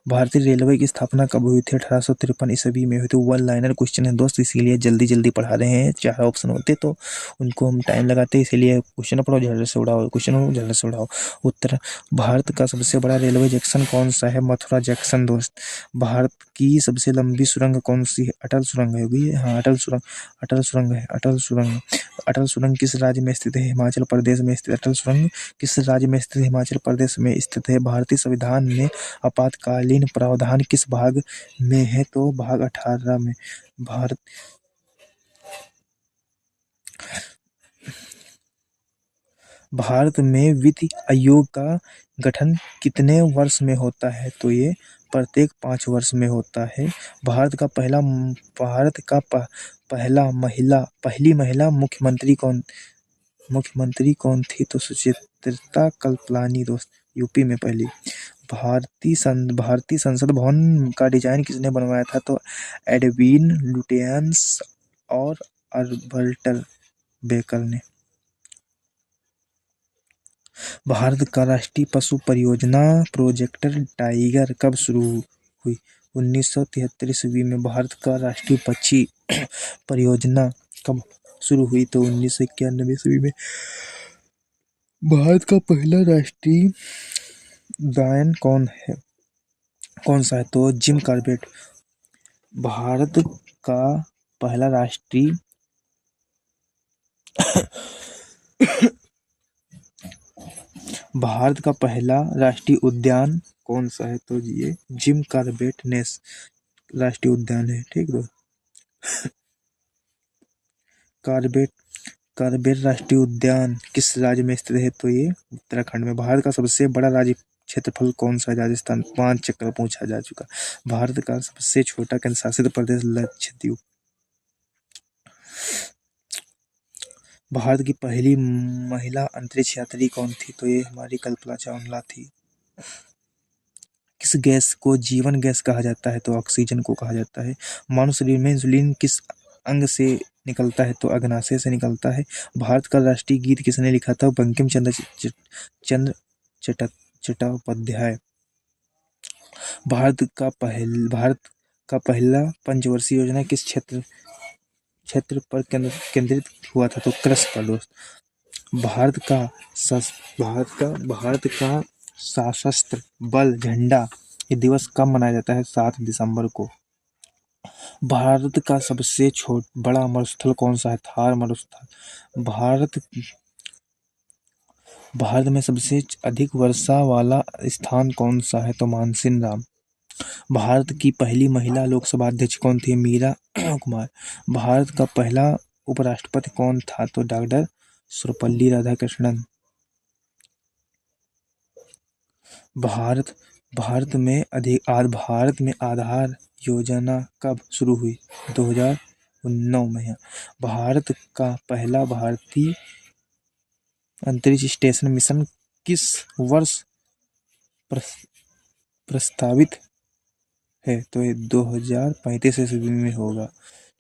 भारतीय रेलवे की स्थापना कब हुई थी? 1853 ईस्वी में हुई थी। वन लाइनर क्वेश्चन है दोस्त, इसीलिए जल्दी जल्दी पढ़ा रहे हैं। 4 ऑप्शन होते तो उनको हम टाइम लगाते, इसीलिए क्वेश्चन पढ़ो जल्दी से उड़ाओ, क्वेश्चन जल्दी से उड़ाओ। उत्तर, भारत का सबसे बड़ा रेलवे जंक्शन कौन सा है? मथुरा जंक्शन दोस्त। भारत की सबसे लंबी सुरंग कौन सी है? अटल सुरंग है होगी, हाँ अटल सुरंग, अटल सुरंग है, अटल सुरंग। अटल सुरंग किस राज्य में स्थित है? हिमाचल प्रदेश में स्थित। अटल सुरंग किस राज्य में स्थित है? हिमाचल प्रदेश में स्थित है। भारतीय संविधान में आपातकालीन प्रावधान किस भाग में है? तो भाग 18 में। भारत भारत में वित्त आयोग का गठन कितने वर्ष में होता है? तो ये प्रत्येक 5 वर्ष में होता है। भारत का पहली महिला मुख्यमंत्री कौन थी? तो सुचित्रा कृपलानी दोस्त, यूपी में पहली। भारतीय संसद भवन का डिजाइन किसने बनवाया था? तो एडविन लुटियंस और अल्बर्ट बेकर ने। भारत का राष्ट्रीय पशु परियोजना प्रोजेक्ट टाइगर कब शुरू हुई? 1973 ईस्वी में। भारत का राष्ट्रीय पक्षी परियोजना कब शुरू हुई? तो 1991 ईस्वी में। भारत का पहला राष्ट्रीय गायन कौन सा है? तो जिम कॉर्बेट। भारत का पहला राष्ट्रीय भारत का पहला राष्ट्रीय उद्यान कौन सा है? तो ये जिम कॉर्बेट राष्ट्रीय उद्यान है, ठीक है। कॉर्बेट कॉर्बेट राष्ट्रीय उद्यान किस राज्य में स्थित है? तो ये उत्तराखंड में। भारत का सबसे बड़ा राज्य क्षेत्रफल कौन सा है? राजस्थान। 5 चक्कर पूछा जा चुका। भारत का सबसे छोटा केंद्र शासित प्रदेश लक्षद्वीप। भारत की पहली महिला अंतरिक्ष यात्री कौन थी? तो ये हमारी कल्पना चावला थी। किस गैस को जीवन गैस कहा जाता है? तो ऑक्सीजन को कहा जाता है। मानव शरीर में इंसुलिन किस अंग से निकलता है? तो अग्नाशय से निकलता है। भारत का राष्ट्रीय गीत किसने लिखा था? बंकिम चंद्र चट्टोपाध्याय। भारत का पहला पंचवर्षीय योजना किस क्षेत्र पर केंद्रित हुआ था? तो कृषि पर दोस्त। भारत का सशस्त्र बल झंडा ये दिवस कब मनाया जाता है? 7 दिसंबर को। भारत का सबसे बड़ा मरुस्थल कौन सा है? थार मरुस्थल। भारत में सबसे अधिक वर्षा वाला स्थान कौन सा है? तो मानसिनराम। भारत की पहली महिला लोकसभा अध्यक्ष कौन थी? मीरा कुमार। भारत का पहला उपराष्ट्रपति कौन था? तो डॉक्टर सर्वपल्ली राधाकृष्णन। भारत भारत में आधार योजना कब शुरू हुई? 2009 में। भारत का पहला भारतीय अंतरिक्ष स्टेशन मिशन किस वर्ष प्रस्तावित है? तो ये 2035 ईस्वी में होगा।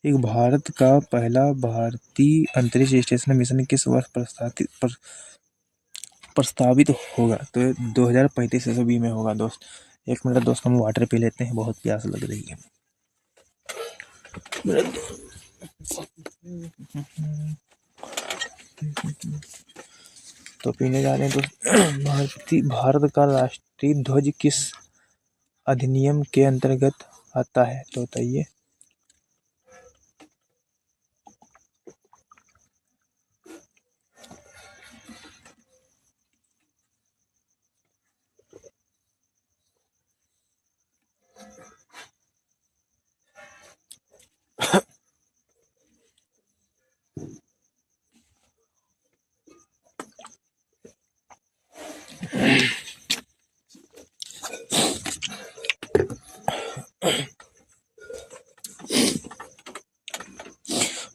एक भारत का पहला भारतीय अंतरिक्ष स्टेशन मिशन किस वर्ष प्रस्तावित होगा? तो 2035 ईस्वी में होगा दोस्त। 1 मिनट दोस्त, हम वाटर पी लेते हैं, बहुत प्यास लग रही है। तो पीने जा रहे हैं दोस्त। भारत का राष्ट्रीय ध्वज किस अधिनियम के अंतर्गत आता है? तो बताइए।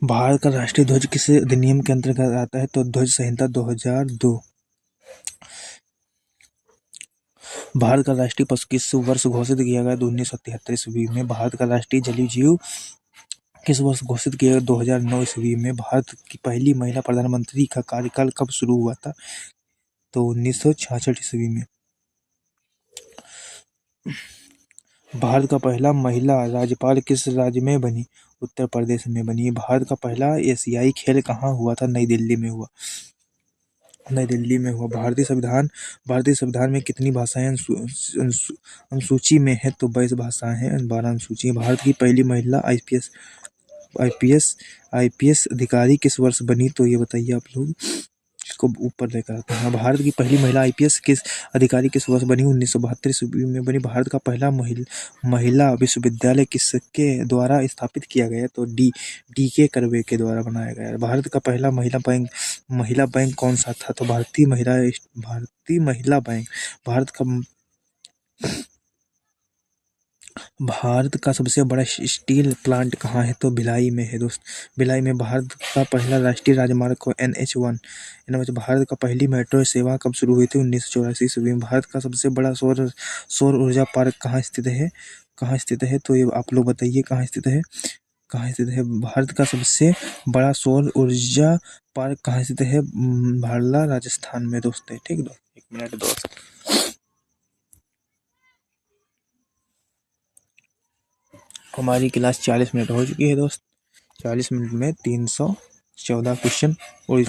भारत का राष्ट्रीय ध्वज किस अधिनियम के अंतर्गत आता है? तो ध्वज संहिता 2002। भारत का राष्ट्रीय पशु किस वर्ष घोषित किया गया? 1973 ईस्वी में। भारत का राष्ट्रीय जलीय जीव किस वर्ष घोषित किया 2009 ईस्वी में भारत की पहली महिला प्रधानमंत्री का कार्यकाल कब शुरू हुआ था? तो 1966 ईस्वी में। भारत का पहला महिला राज्यपाल किस राज्य में बनी? उत्तर प्रदेश में बनी। भारत का पहला एशियाई खेल कहाँ हुआ था? नई दिल्ली में हुआ। नई दिल्ली में हुआ। भारतीय संविधान में कितनी भाषाएं अनुसूची में है? तो 22 भाषाएं हैं, 12 अनुसूची है। भारत की पहली महिला आईपीएस अधिकारी किस वर्ष बनी? तो ये बताइए आप लोग, इसको ऊपर लेकर आते हैं। भारत की पहली महिला आईपीएस अधिकारी किस वर्ष बनी? 1972 ईस्वी में बनी। भारत का पहला महिला विश्वविद्यालय किसके द्वारा स्थापित किया गया? तो डी के कर्वे के द्वारा बनाया गया। भारत का पहला महिला बैंक कौन सा था? तो भारतीय महिला बैंक। भारत का सबसे बड़ा स्टील प्लांट कहाँ है? तो भिलाई में है दोस्त। भिलाई में। भारत का पहला राष्ट्रीय राजमार्ग को NH1। भारत का पहली मेट्रो सेवा कब शुरू हुई थी? 1984 ईस्वी में। भारत का सबसे बड़ा सौर ऊर्जा पार्क कहाँ स्थित है? तो ये आप लोग बताइए कहाँ स्थित है? भारत का सबसे बड़ा सौर ऊर्जा पार्क कहाँ स्थित है? भाडला, राजस्थान में दोस्त है। ठीक दोस्त, 1 मिनट दोस्त। हमारी क्लास 40 मिनट हो चुकी है दोस्त। 40 मिनट में 314 क्वेश्चन उड़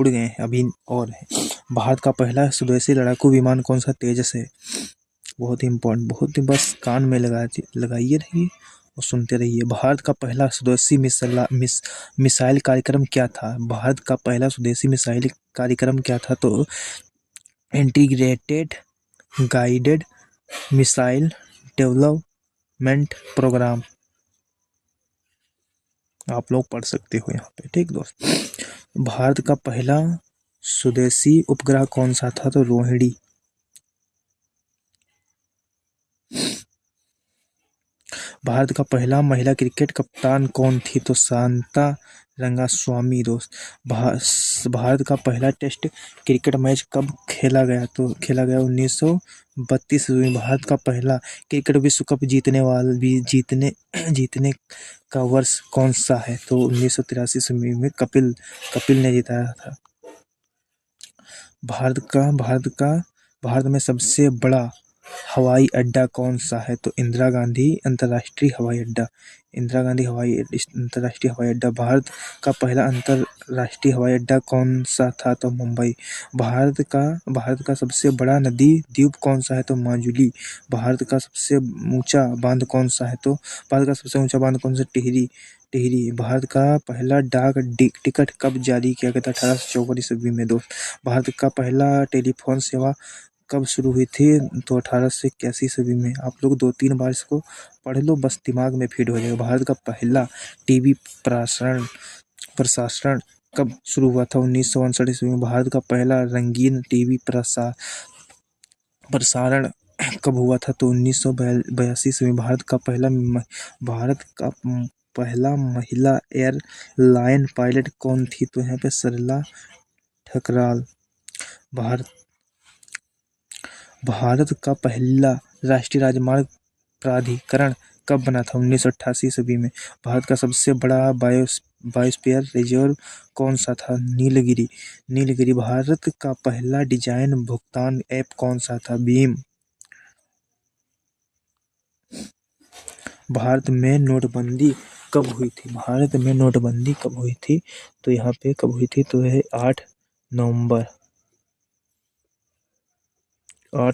गए हैं अभी और है। भारत का पहला स्वदेशी लड़ाकू विमान कौन सा? तेजस है। बहुत ही इम्पोर्टेंट, बहुत ही, बस कान में लगाइए रहिए और सुनते रहिए। भारत का पहला स्वदेशी मिसाइल कार्यक्रम क्या था? भारत का पहला स्वदेशी मिसाइल कार्यक्रम क्या था? तो integrated guided missile development programme. आप लोग पढ़ सकते हो यहाँ पे। ठीक दोस्त। भारत का पहला स्वदेशी उपग्रह कौन सा था? तो रोहिणी। भारत का पहला महिला क्रिकेट कप्तान कौन थी? तो शांता रंगास्वामी दोस्त। भारत का पहला टेस्ट क्रिकेट मैच कब खेला गया? तो खेला गया 1932 में। भारत का पहला क्रिकेट विश्व कप जीतने का वर्ष कौन सा है? तो 1983 ईस्वी में कपिल ने जिताया था। भारत में सबसे बड़ा हवाई अड्डा कौन सा है? तो इंदिरा गांधी अंतर्राष्ट्रीय हवाई अड्डा। भारत का पहला अंतर्राष्ट्रीय हवाई अड्डा कौन सा था? तो मुंबई। भारत का सबसे बड़ा नदी द्वीप कौन सा है? तो माजुली। भारत का सबसे ऊंचा बांध कौन सा है? तो भारत का सबसे ऊंचा बांध कौन सा? टिहरी। भारत का पहला डाक टिकट कब जारी किया गया था? 1854 ईस्वी में दोस्त। भारत का पहला टेलीफोन सेवा कब शुरू हुई थी? तो 1881 ईस्वी में। आप लोग 2-3 बार इसको पढ़ लो, बस दिमाग में फीड हो जाएगा। भारत का पहला टीवी प्रसारण कब शुरू हुआ था? 1959 ईस्वी में। भारत का पहला रंगीन टीवी प्रसारण कब हुआ था? तो 1982 ईस्वी में। भारत का पहला महिला एयरलाइन पायलट कौन थी? तो यहाँ पे सरला ठकराल। भारत का पहला राष्ट्रीय राजमार्ग प्राधिकरण कब बना था? 1988 ईस्वी में। भारत का सबसे बड़ा बायोस्फीयर रिजर्व कौन सा था? नीलगिरी। भारत का पहला डिजिटल भुगतान ऐप कौन सा था? भीम। भारत में नोटबंदी कब हुई थी? तो यहाँ पे कब हुई थी? तो है 8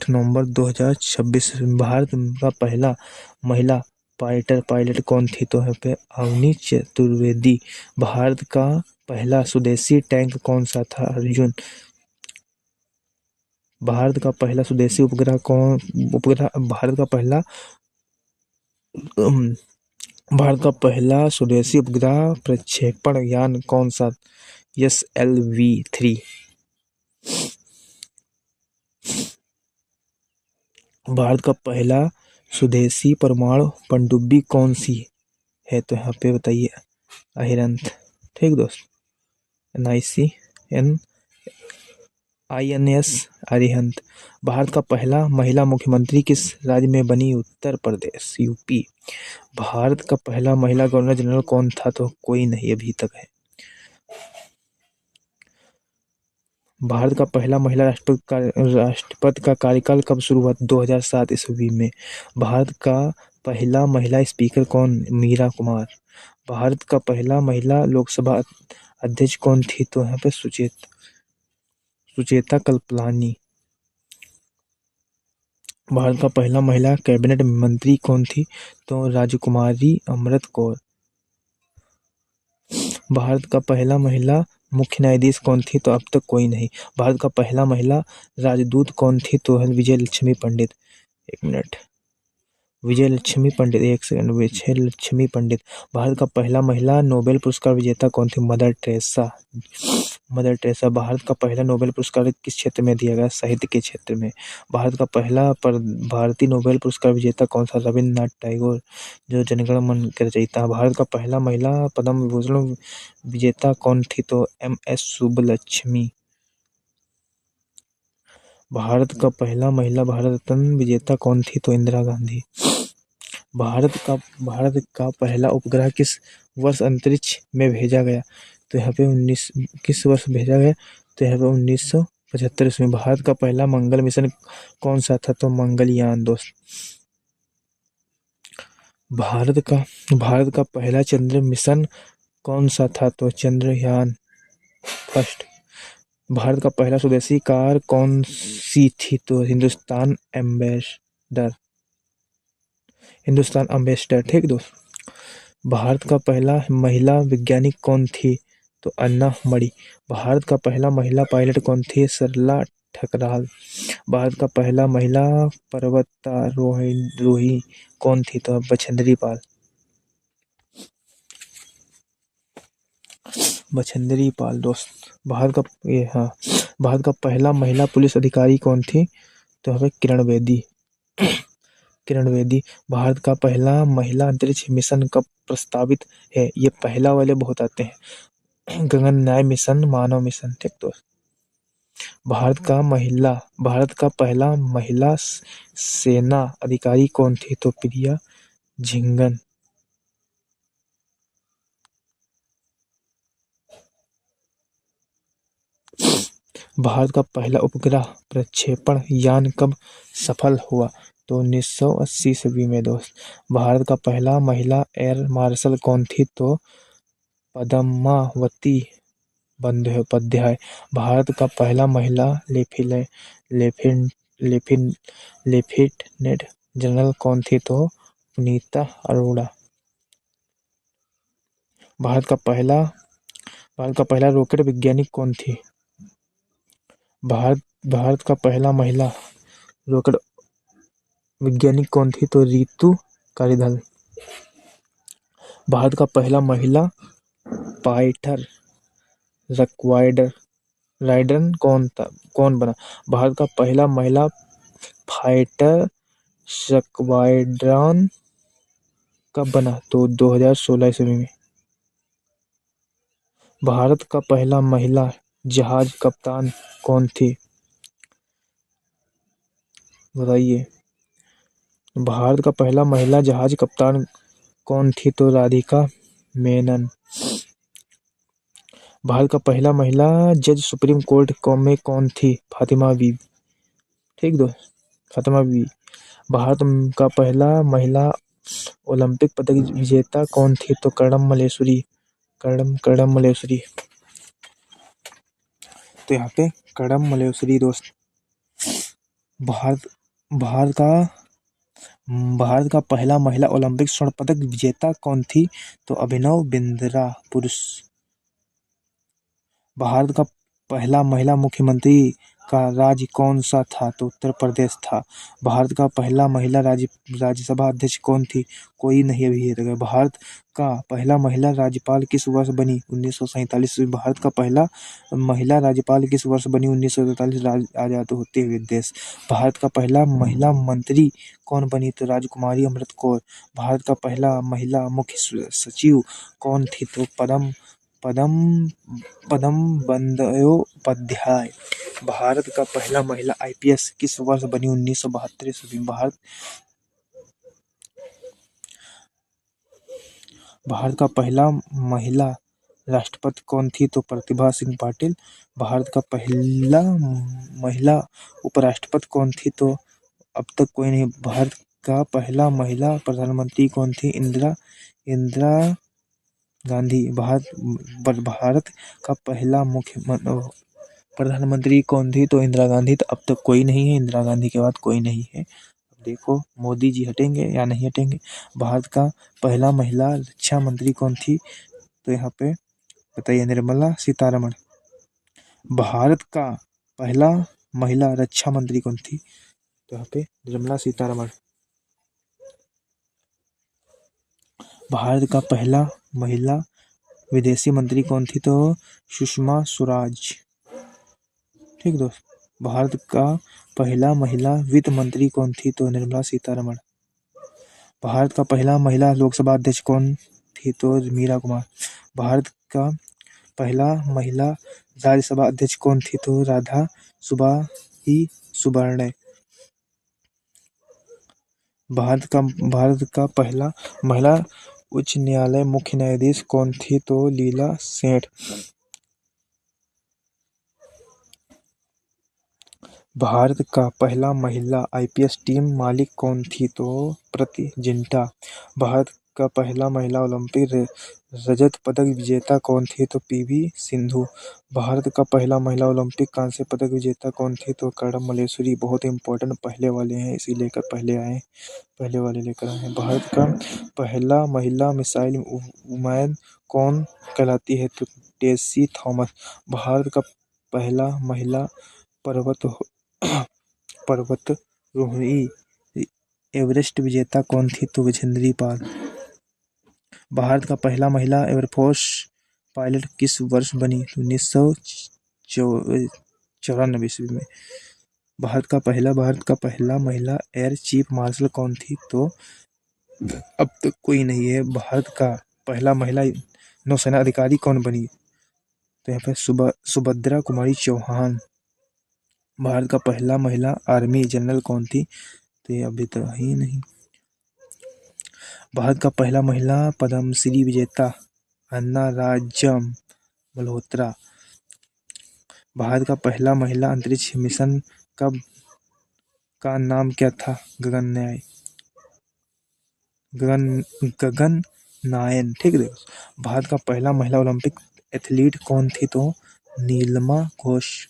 नवंबर 2026। भारत का पहला महिला पायलट कौन थी? तो यहाँ पे अवनी चतुर्वेदी। भारत का पहला स्वदेशी टैंक कौन सा था? अर्जुन। भारत का पहला स्वदेशी उपग्रह प्रक्षेपण यान कौन सा? SLV-3। भारत का पहला स्वदेशी परमाणु पनडुब्बी कौन सी है? तो यहाँ पे बताइए, अहिरंथ। ठीक दोस्त, NICN INS अरिहंत। भारत का पहला महिला मुख्यमंत्री किस राज्य में बनी? उत्तर प्रदेश, यूपी। भारत का पहला महिला गवर्नर जनरल कौन था? तो कोई नहीं अभी तक है। भारत का पहला महिला राष्ट्रपति का कार्यकाल कब शुरू हुआ? 2007 ईस्वी में। भारत का पहला महिला स्पीकर कौन? मीरा कुमार। भारत का पहला महिला लोकसभा अध्यक्ष कौन थी? तो यहाँ पे सुचेता कृपलानी। भारत का पहला महिला कैबिनेट मंत्री कौन थी? तो राजकुमारी अमृत कौर। भारत का पहला महिला मुख्य न्यायाधीश कौन थी? तो अब तक कोई नहीं। भारत का पहला महिला राजदूत कौन थी? तो है विजय लक्ष्मी पंडित। एक मिनट, विजय लक्ष्मी पंडित, एक सेकंड, विजय लक्ष्मी पंडित। भारत का पहला महिला नोबेल पुरस्कार विजेता कौन थी? Mother Teresa. Mother Teresa. Bharat का पहला नोबेल पुरस्कार किस क्षेत्र में दिया गया? साहित्य के क्षेत्र में। भारत का पहला भारतीय नोबेल पुरस्कार विजेता कौन था? रविन्द्रनाथ टैगोर, जो जनगण मन के रचयिता। भारत का पहला महिला पद्म विभूषण विजेता कौन थी? तो MS सुब्बलक्ष्मी। भारत का पहला महिला भारत रत्न विजेता कौन थी? तो इंदिरा गांधी। भारत का पहला उपग्रह किस वर्ष अंतरिक्ष में भेजा गया? तो यहाँ पे किस वर्ष भेजा गया? तो यहाँ पे 1975 में। भारत का पहला मंगल मिशन कौन सा था? तो मंगलयान दोस्त। भारत का पहला चंद्र मिशन कौन सा था? तो चंद्रयान फर्स्ट। भारत का पहला स्वदेशी कार कौन सी थी? तो हिंदुस्तान एम्बेसडर। ठीक दोस्त। भारत का पहला महिला वैज्ञानिक कौन थी? तो अन्ना मणि। भारत का पहला महिला पायलट कौन थी? सरला ठकराल। भारत का पहला महिला पर्वतारोही कौन थी? तो बछेंद्री पाल। दोस्त। भारत का पहला महिला पुलिस अधिकारी कौन थी? तो हमें किरण बेदी। भारत का पहला महिला अंतरिक्ष मिशन कब प्रस्तावित है? ये पहला वाले बहुत आते हैं। गगनयान मिशन, मानव मिशन। ठीक दोस्त। भारत का पहला महिला सेना अधिकारी कौन थी? तो प्रिया झिंगन। भारत का पहला उपग्रह प्रक्षेपण यान कब सफल हुआ? तो 1980 ईस्वी में दोस्त। भारत का पहला महिला एयर मार्शल कौन थी? तो पद्मावती बंदोपाध्याय। भारत का पहला महिला लेफ्टिनेंट जनरल कौन थी? तो पुनीता अरोड़ा। भारत का पहला रॉकेट वैज्ञानिक कौन थी? भारत का पहला महिला रॉकेट वैज्ञानिक कौन थी? तो रितु कारिधल। भारत का पहला महिला फाइटर राइडर कौन बना? भारत का पहला महिला फाइटर स्क्वाड्रन कब बना? तो 2016 ईस्वी में। भारत का पहला महिला जहाज कप्तान कौन थी? बताइए। भारत का पहला महिला जहाज कप्तान कौन थी? तो राधिका मेनन। भारत का पहला महिला जज सुप्रीम कोर्ट में कौन थी? फातिमा बीबी। ठीक दो, फातिमा बीबी। भारत का पहला महिला ओलंपिक पदक विजेता कौन थी? तो कर्णम मल्लेश्वरी। तो यहाँ पे कर्णम मल्लेश्वरी दोस्त। भारत का पहला महिला ओलंपिक स्वर्ण पदक विजेता कौन थी? तो अभिनव बिंद्रा पुरुष। भारत का पहला महिला मुख्यमंत्री का राज्य कौन सा था? तो उत्तर प्रदेश था। भारत का पहला महिला राज्यसभा अध्यक्ष कौन थी? कोई नहीं अभी तक। भारत का पहला महिला राज्यपाल किस वर्ष बनी? 1947। भारत का पहला महिला राज्यपाल किस वर्ष बनी? 1947। आजाद होते हुए देश। भारत का पहला महिला मंत्री कौन बनी? तो राजकुमारी अमृत कौर। भारत का पहला महिला मुख्य सचिव कौन थी? तो पद्म बंदोपाध्याय। भारत का पहला महिला आईपीएस किस वर्ष बनी? 1972 ईस्वी में। भारत का पहला महिला राष्ट्रपति कौन थी? तो प्रतिभा सिंह पाटिल। भारत का पहला महिला उपराष्ट्रपति कौन थी? तो अब तक कोई नहीं। भारत का पहला महिला प्रधानमंत्री कौन थी? इंदिरा गांधी। भारत का पहला प्रधानमंत्री कौन थी? तो इंदिरा गांधी। तो अब तक कोई नहीं है, इंदिरा गांधी के बाद कोई नहीं है। अब देखो मोदी जी हटेंगे या नहीं हटेंगे। भारत का पहला महिला रक्षा मंत्री कौन थी? तो यहाँ पे बताइए, निर्मला सीतारमण। भारत का पहला महिला रक्षा मंत्री कौन थी? तो यहाँ पे निर्मला सीतारमण। भारत का पहला महिला विदेशी मंत्री कौन थी? तो सुषमा स्वराज। ठीक दोस्त। भारत का पहला महिला वित्त मंत्री कौन थी? तो निर्मला सीतारमण। भारत का पहला महिला लोकसभा अध्यक्ष कौन थी? तो मीरा कुमार। भारत का पहला महिला राज्यसभा अध्यक्ष कौन थी? तो राधा सुबाई सुब्रमण्यम। भारत का पहला महिला उच्च न्यायालय मुख्य न्यायाधीश कौन थी? तो लीला सेठ। भारत का पहला महिला आईपीएस टीम मालिक कौन थी? तो प्रीति जिंटा। भारत का पहला महिला ओलंपिक रजत पदक विजेता कौन थी? तो पीवी सिंधु। भारत का पहला महिला ओलंपिक कांस्य पदक विजेता कौन थी? तो कर्णम मल्लेश्वरी। बहुत इंपॉर्टेंट पहले वाले हैं, इसी लेकर पहले वाले लेकर आए हैं। भारत का पहला महिला मिसाइल वुमैन कौन कहलाती है? तो टेसी थॉमस। भारत का पहला महिला पर्वतारोही एवरेस्ट विजेता कौन थी? तो विजेंद्री पाल। भारत का पहला महिला एयरफोर्स पायलट किस वर्ष बनी? 1994 ईस्वी में। भारत का पहला महिला एयर चीफ मार्शल कौन थी? तो अब तक कोई नहीं है। भारत का पहला महिला नौसेना अधिकारी कौन बनी? तो यहाँ पे सुभद्रा कुमारी चौहान। भारत का पहला महिला आर्मी जनरल कौन थी? तो ये अभी तो ही नहीं। भारत का पहला महिला पद्मश्री विजेता अन्ना राजम मल्होत्रा। भारत का पहला महिला अंतरिक्ष मिशन का नाम क्या था? गगनयान। ठीक है। भारत का पहला महिला ओलंपिक एथलीट कौन थी? तो नीलमा घोष।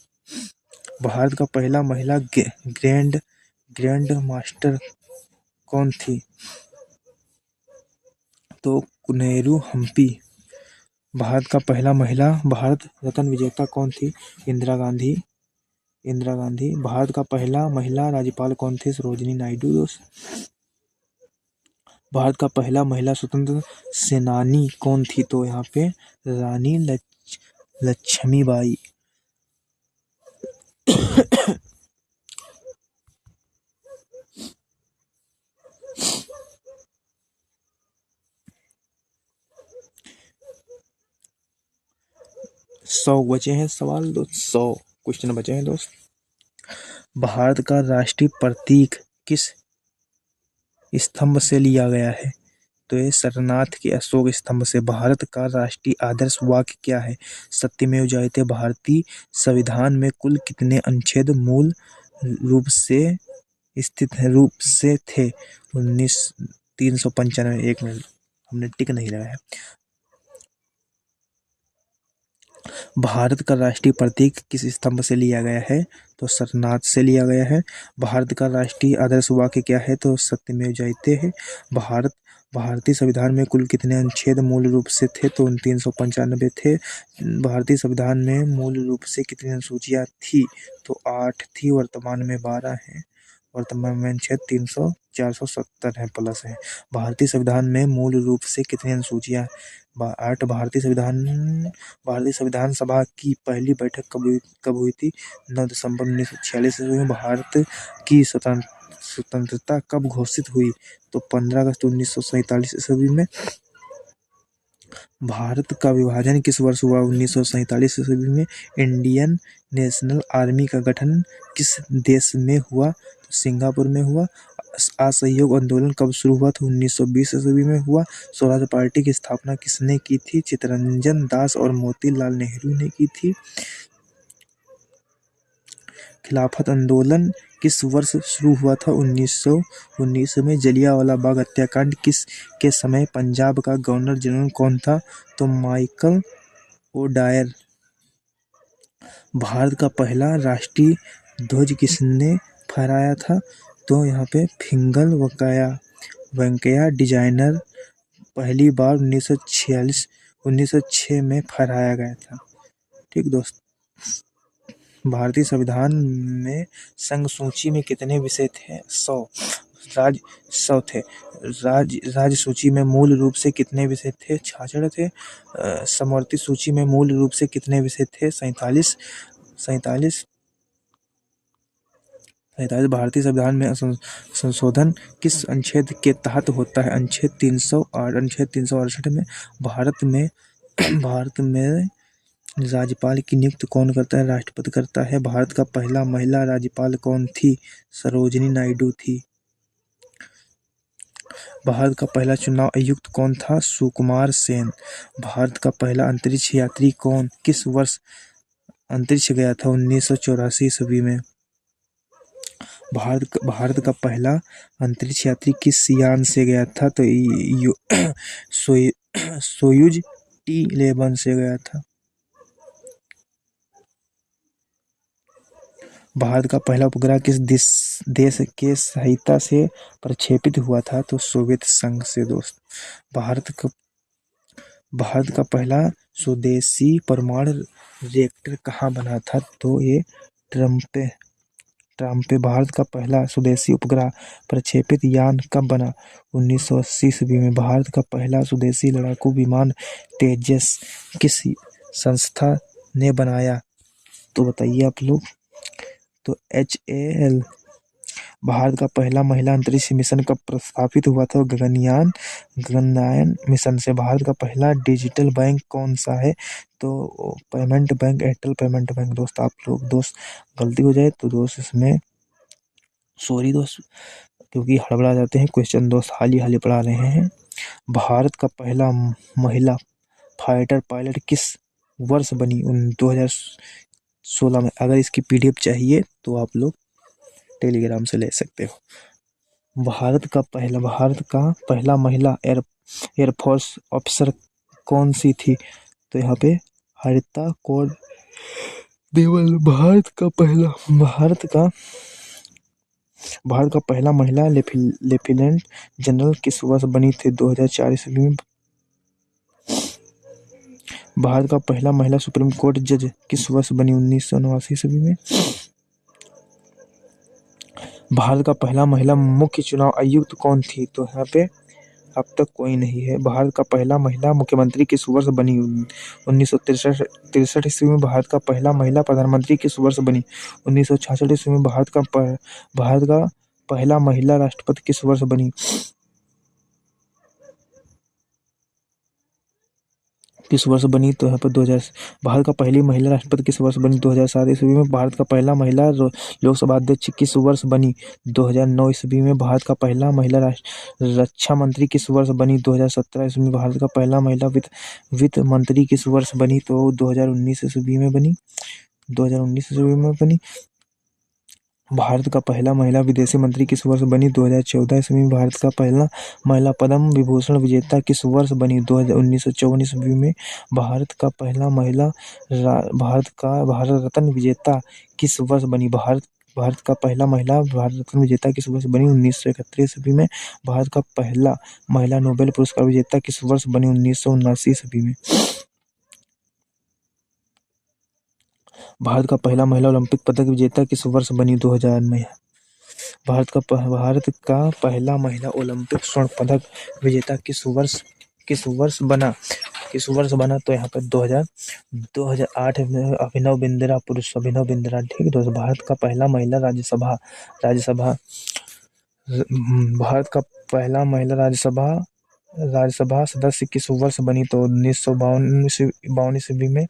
भारत का पहला महिला ग्रैंड मास्टर कौन थी? तो कुनेरू हम्पी। भारत का पहला महिला भारत रत्न विजेता कौन थी? इंदिरा गांधी। भारत का पहला महिला राज्यपाल कौन थी? सरोजिनी नायडू दोस्त। भारत का पहला महिला स्वतंत्र सेनानी कौन थी? तो यहाँ पे रानी लक्ष्मीबाई। सौ बचे हैं सवाल दोस्त, 100 क्वेश्चन बचे हैं दोस्त। भारत का राष्ट्रीय प्रतीक किस स्तंभ से लिया गया है? तो ये सरनाथ के अशोक स्तंभ से। भारत का राष्ट्रीय आदर्श वाक्य क्या है? सत्यमेव जयते। भारतीय संविधान में कुल कितने अनुच्छेद मूल रूप से थे? 395। 1 मिनट, हमने टिक नहीं रहा है। भारत का राष्ट्रीय प्रतीक किस स्तंभ से लिया गया है? तो सरनाथ से लिया गया है। भारत का राष्ट्रीय आदर्श वाक्य क्या है? तो सत्यमेव जयते है। भारतीय संविधान में कुल कितने अनुच्छेद मूल रूप से थे? तो 395 थे। भारतीय संविधान में मूल रूप से कितनी अनुसूचियां थी? तो 8 थी, वर्तमान में 12 है। वर्तमान में अनुच्छेद 470 है, प्लस है। भारतीय संविधान में मूल रूप से कितनी अनुसूचियां? 8। भारतीय संविधान सभा की पहली बैठक कब हुई थी? 9 दिसंबर 1946 में। भारत की स्वतंत्रता कब घोषित हुई? तो 15 अगस्त 1947 ईस्वी में। भारत का विभाजन किस वर्ष हुआ? 1947 ईस्वी में। इंडियन नेशनल आर्मी का गठन किस देश में हुआ? तो सिंगापुर में हुआ। असहयोग आंदोलन कब शुरू हुआ? तो 1920 ईस्वी में हुआ। स्वराज पार्टी की स्थापना किसने की थी? चित्तरंजन दास और मोतीलाल नेहरू ने की थी। खिलाफत आंदोलन किस वर्ष शुरू हुआ था? 1919 में। जलियांवाला बाग हत्याकांड किस के समय पंजाब का गवर्नर जनरल कौन था? तो माइकल ओडायर। भारत का पहला राष्ट्रीय ध्वज किसने फहराया था? तो यहाँ पे फिंगल वेंकैया डिजाइनर पहली बार 1906 में फहराया गया था। ठीक दोस्त, भारतीय संविधान में संघ सूची में कितने विषय थे? 100 थे। राज्य सूची में मूल रूप से कितने विषय थे? 66 थे। समवर्ती सूची में मूल रूप से कितने विषय थे? 47। भारतीय संविधान में संशोधन किस अनुच्छेद के तहत होता है? अनुच्छेद 308। अनुच्छेद 368 में भारत में राज्यपाल की नियुक्ति कौन करता है? राष्ट्रपति करता है। भारत का पहला महिला राज्यपाल कौन थी? सरोजिनी नायडू थी। भारत का पहला चुनाव आयुक्त कौन था? सुकुमार सेन। भारत का पहला अंतरिक्ष यात्री कौन किस वर्ष अंतरिक्ष गया था? 1984 ईस्वी में। भारत का पहला अंतरिक्ष यात्री किस यान से गया था? तो सोयुज T11 से गया था। भारत का पहला उपग्रह किस देश के सहायता से प्रक्षेपित हुआ था? तो सोवियत संघ से दोस्त। भारत का पहला स्वदेशी परमाणु रिएक्टर कहाँ बना था? तो ये ट्रम्पे। भारत का पहला स्वदेशी उपग्रह प्रक्षेपित यान कब बना? 1980 ईस्वी में। भारत का पहला स्वदेशी लड़ाकू विमान तेजस किस संस्था ने बनाया? तो बताइए आप लोग। तो HAL। भारत का पहला महिला अंतरिक्ष मिशन कब प्रस्तावित हुआ था? गगनयान मिशन से। भारत का पहला डिजिटल बैंक कौन सा है? तो payment bank, Airtel payment bank. दोस्त आप लोग गलती हो जाए तो दोस्त इसमें सॉरी दोस्त, क्योंकि हड़बड़ा जाते हैं क्वेश्चन दोस्त, हाली पढ़ा रहे हैं। भारत का पहला महिला फाइटर पायलट किस वर्ष बनी? 2016 में। अगर इसकी PDF चाहिए तो आप लोग टेलीग्राम से ले सकते हो। भारत का पहला महिला एयरफोर्स ऑफिसर कौन सी थी? तो यहाँ पे हरिता कौर देवल। भारत का पहला महिला लेफ्टिनेंट जनरल किस वर्ष बनी थी? 2004 ईस्वी में। भारत का पहला महिला सुप्रीम कोर्ट जज किस वर्ष बनी? 1989 ईस्वी में। भारत का पहला महिला मुख्य चुनाव आयुक्त कौन थी? तो यहाँ पे अब तक कोई नहीं है। भारत का पहला महिला मुख्यमंत्री किस वर्ष बनी? 1963 ईस्वी में। भारत का पहला महिला प्रधानमंत्री किस वर्ष बनी? 1966 ईस्वी में। भारत का पहला महिला राष्ट्रपति किस वर्ष बनी? तो यहाँ पर 2000। भारत का पहली महिला राष्ट्रपति किस वर्ष बनी? 2007 ईस्वी में। भारत का पहला महिला लोकसभा अध्यक्ष किस वर्ष बनी? 2009 ईस्वी में। भारत का पहला महिला रक्षा मंत्री किस वर्ष बनी? 2017 ईस्वी में। भारत का पहला महिला वित्त मंत्री किस वर्ष बनी? तो 2019 ईस्वी में बनी। भारत का पहला महिला विदेश मंत्री किस वर्ष बनी? 2014 ईस्वी में। भारत का पहला महिला पद्म विभूषण विजेता किस वर्ष बनी? 1954 ईस्वी में। भारत का पहला महिला भारत रत्न विजेता किस वर्ष बनी? भारत का पहला महिला भारत रत्न विजेता किस वर्ष बनी? 1931 ईस्वी में। भारत का पहला महिला नोबेल पुरस्कार विजेता किस वर्ष बनी? 1979 ईस्वी में। भारत का पहला महिला ओलंपिक पदक विजेता किस वर्ष बनी? 2000 में। भारत का पहला महिला ओलंपिक स्वर्ण पदक विजेता किस वर्ष बना? तो यहाँ पर 2008 में अभिनव बिंद्रा। ठीक है दोस्तों। भारत का पहला महिला राज्यसभा भारत का पहला महिला राज्यसभा राज्यसभा सदस्य किस वर्ष बनी? तो 1952 ईस्वी में।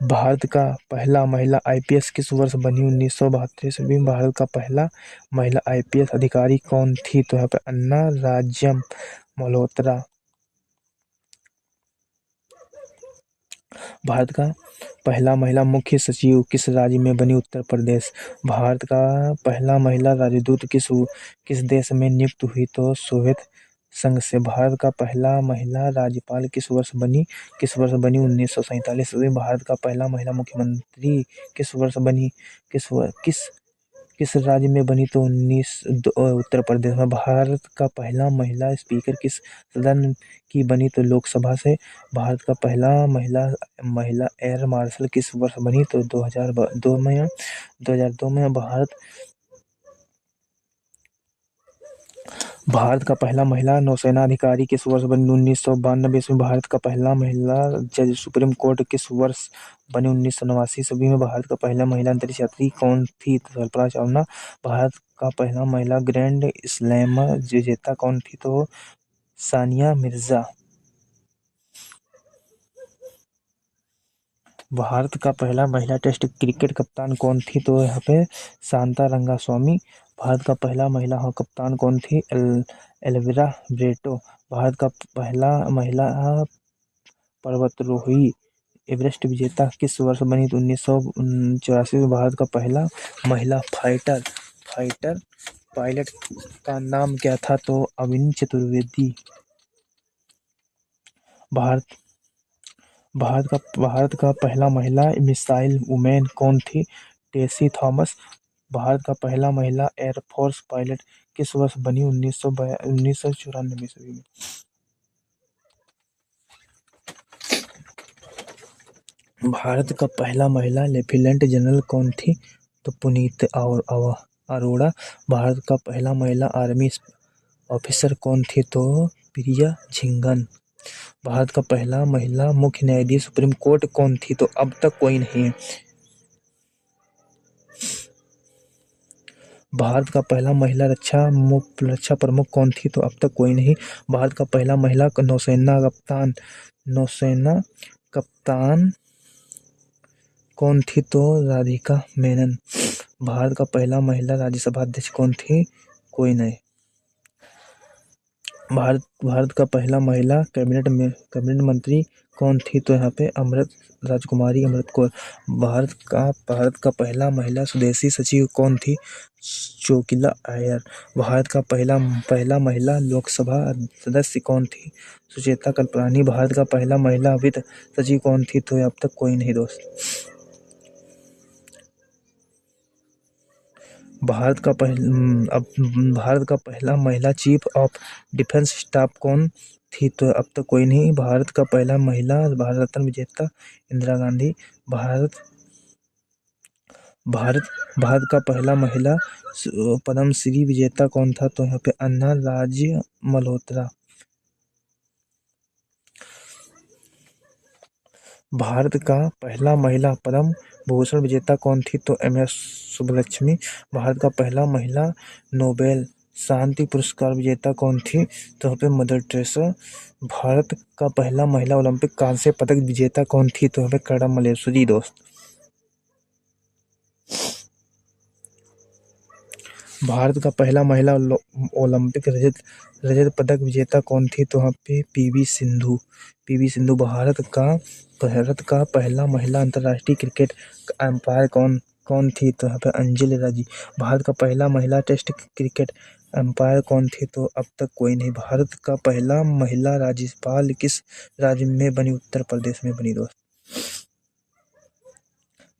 भारत का पहला महिला आईपीएस किस वर्ष बनी? 1972 ईस्वी में। भारत का पहला महिला आईपीएस अधिकारी कौन थी? तो यहाँ पे अन्ना राज्यम मल्होत्रा। भारत का पहला महिला मुख्य सचिव किस राज्य में बनी? उत्तर प्रदेश। भारत का पहला महिला राजदूत किस देश में नियुक्त हुई? तो सोवियत संघ से। भारत का पहला महिला राज्यपाल किस वर्ष बनी? 1947 में। भारत का पहला महिला मुख्यमंत्री किस वर्ष बनी? किस वर- किस किस राज्य में बनी? तो उत्तर प्रदेश में। भारत का पहला महिला स्पीकर किस सदन की बनी? तो लोकसभा से। भारत का पहला महिला महिला एयर मार्शल किस वर्ष बनी? तो 2002 में। 2002 में। भारत का पहला महिला नौसेना अधिकारी किस वर्ष बनी? 1992 ईस्वी में। भारत का पहला महिला जज सुप्रीम कोर्ट किस वर्ष बनी? 1989 ईस्वी में। भारत का पहला महिला अंतरिक्ष यात्री कौन थी? तो कल्पना चावला। भारत का पहला महिला ग्रैंड स्लैम विजेता कौन थी? तो सानिया मिर्जा। भारत का पहला महिला टेस्ट क्रिकेट कप्तान कौन थी? तो यहाँ पे शांता रंगास्वामी। भारत का पहला महिला कप्तान कौन थी? एल्विरा ब्रेटो। भारत का पहला महिला पर्वतारोही एवरेस्ट विजेता किस वर्ष बनी? तो 1984 में। भारत का पहला महिला फाइटर फाइटर पायलट का नाम क्या था? तो अविनी चतुर्वेदी। भारत भारत का पहला महिला मिसाइल वुमेन कौन थी? टेसी थॉमस। भारत का पहला महिला एयरफोर्स पायलट किस वर्ष बनी? 1994 ईस्वी में। भारत का पहला महिला लेफ्टिनेंट जनरल कौन थी? तो पुनीत अरोड़ा। भारत का पहला महिला आर्मी ऑफिसर कौन थी? तो प्रिया झिंगन। भारत का पहला महिला मुख्य न्यायाधीश सुप्रीम कोर्ट कौन थी? तो अब तक कोई नहीं है। भारत का पहला महिला रक्षा प्रमुख कौन थी? तो अब तक कोई नहीं। भारत का पहला महिला नौसेना कप्तान कौन थी? तो राधिका मेनन। भारत का पहला महिला राज्यसभा अध्यक्ष कौन थी? कोई नहीं। भारत का पहला महिला कैबिनेट मंत्री कौन थी? तो यहाँ पे राजकुमारी अमृत कौर। भारत का पहला महिला स्वदेशी सचिव कौन थी? चोकिला अय्यर। भारत का पहला महिला लोकसभा सदस्य कौन थी? सुचेता कृपलानी। भारत का पहला महिला वित्त सचिव कौन थी? तो अब तक कोई नहीं दोस्त। भारत का पहला महिला चीफ ऑफ डिफेंस स्टाफ कौन थी? तो अब तक कोई नहीं। भारत का पहला महिला भारत रत्न विजेता इंदिरा गांधी। भारत भारत भारत का पहला महिला पद्म श्री विजेता कौन था? तो यहाँ पे अन्ना राज्य मल्होत्रा। भारत का पहला महिला पद्म भूषण विजेता कौन थी? तो एम.एस. सुब्बलक्ष्मी। भारत का पहला महिला नोबेल शांति पुरस्कार विजेता कौन थी? तो यहाँ पे मदर टेरेसा। भारत का पहला महिला ओलंपिक कांस्य पदक विजेता कौन थी? तो यहाँ पे कर्णम मल्लेश्वरी दोस्त। भारत का पहला महिला ओलंपिक रजत पदक विजेता कौन थी? तो यहाँ पे पीवी सिंधु। भारत का पहला महिला अंतर्राष्ट्रीय क्रिकेट अंपायर कौन थी? तो यहाँ पे अंजलि राजी। भारत का पहला महिला टेस्ट क्रिकेट अंपायर कौन थी? तो अब तक कोई नहीं। भारत का पहला महिला राज्यपाल किस राज्य में बनी? उत्तर प्रदेश में बनी दोस्त।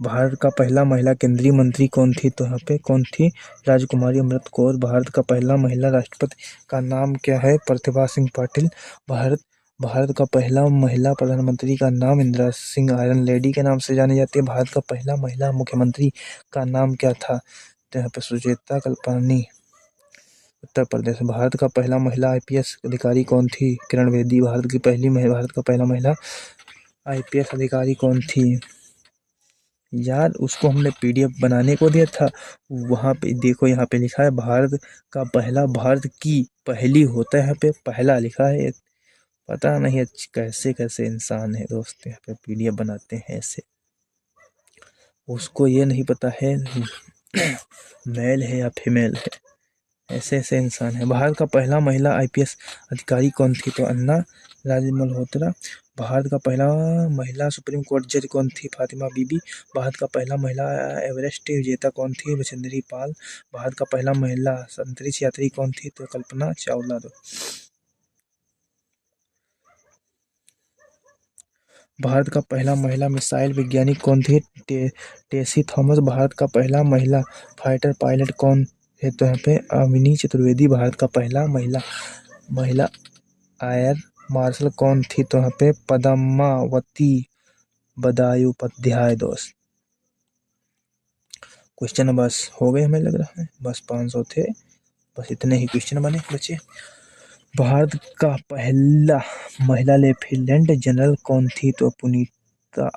भारत का पहला महिला केंद्रीय मंत्री कौन थी? तो यहाँ पे कौन थी? राजकुमारी अमृत कौर। भारत का पहला महिला राष्ट्रपति का नाम क्या है? प्रतिभा सिंह पाटिल। भारत का पहला महिला प्रधानमंत्री का नाम इंदिरा सिंह आयरन लेडी के नाम से जानी जाती है। भारत का पहला महिला मुख्यमंत्री का नाम क्या था? तो यहाँ पे सुचेता कृपलानी। उत्तर प्रदेश। भारत का पहला महिला आईपीएस अधिकारी कौन थी? किरण बेदी। भारत का पहला महिला आईपीएस अधिकारी कौन थी? यार उसको हमने पीडीएफ बनाने को दिया था, वहाँ पे देखो यहाँ पे लिखा है भारत का पहला, भारत की पहली होता है, यहाँ पे पहला लिखा है। पता नहीं कैसे कैसे इंसान है दोस्त, यहाँ पे पीडीएफ बनाते हैं ऐसे। उसको ये नहीं पता है मेल है या फीमेल है, ऐसे ऐसे इंसान है। भारत का पहला महिला आईपीएस अधिकारी कौन थी? तो अन्ना राजे मल्होत्रा। भारत का पहला महिला सुप्रीम कोर्ट जज कौन थी? फातिमा बीबी। भारत का पहला महिला एवरेस्ट विजेता कौन थी? बछेंद्री पाल। भारत का पहला महिला अंतरिक्ष यात्री कौन थी? तो कल्पना चावला। दो भारत का पहला महिला मिसाइल वैज्ञानिक कौन थी? टेसी थॉमस। भारत का पहला महिला फाइटर पायलट कौन है? तो यहाँ पे अमिनी चतुर्वेदी। भारत का पहला महिला महिला एयर मार्शल कौन थी? तो यहाँ पे पद्मावती बंदोपाध्याय। दोस्त क्वेश्चन बस हो गए हमें लग रहा है, बस 500 थे, बस इतने ही क्वेश्चन बने बच्चे। भारत का पहला महिला लेफ्टिनेंट जनरल कौन थी? तो पुनीता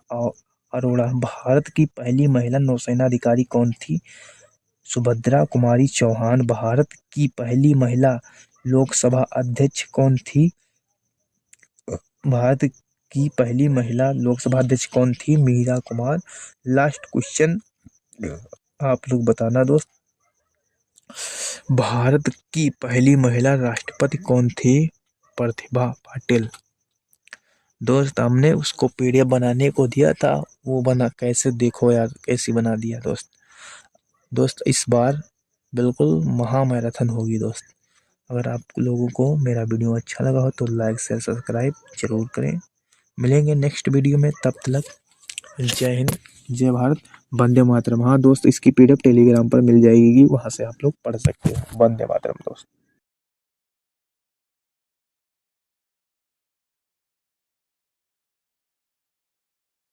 अरोड़ा। भारत की पहली महिला नौसेना अधिकारी कौन थी? सुभद्रा कुमारी चौहान। भारत की पहली महिला लोकसभा अध्यक्ष कौन थी? भारत की पहली महिला लोकसभा अध्यक्ष कौन थी? मीरा कुमार। लास्ट क्वेश्चन आप लोग बताना दोस्त, भारत की पहली महिला राष्ट्रपति कौन थी? प्रतिभा पाटिल। दोस्त हमने उसको पीडीएफ बनाने को दिया था, वो बना कैसे देखो यार, कैसी बना दिया दोस्त। दोस्त इस बार बिल्कुल महा मैराथन होगी दोस्त। अगर आप लोगों को मेरा वीडियो अच्छा लगा हो तो लाइक शेयर सब्सक्राइब जरूर करें। मिलेंगे नेक्स्ट वीडियो में, तब तक जय हिंद, जय भारत, वंदे मातरम। हाँ दोस्त, इसकी पीडीएफ टेलीग्राम पर मिल जाएगी, वहाँ से आप लोग पढ़ सकते हो। वंदे मातरम दोस्त।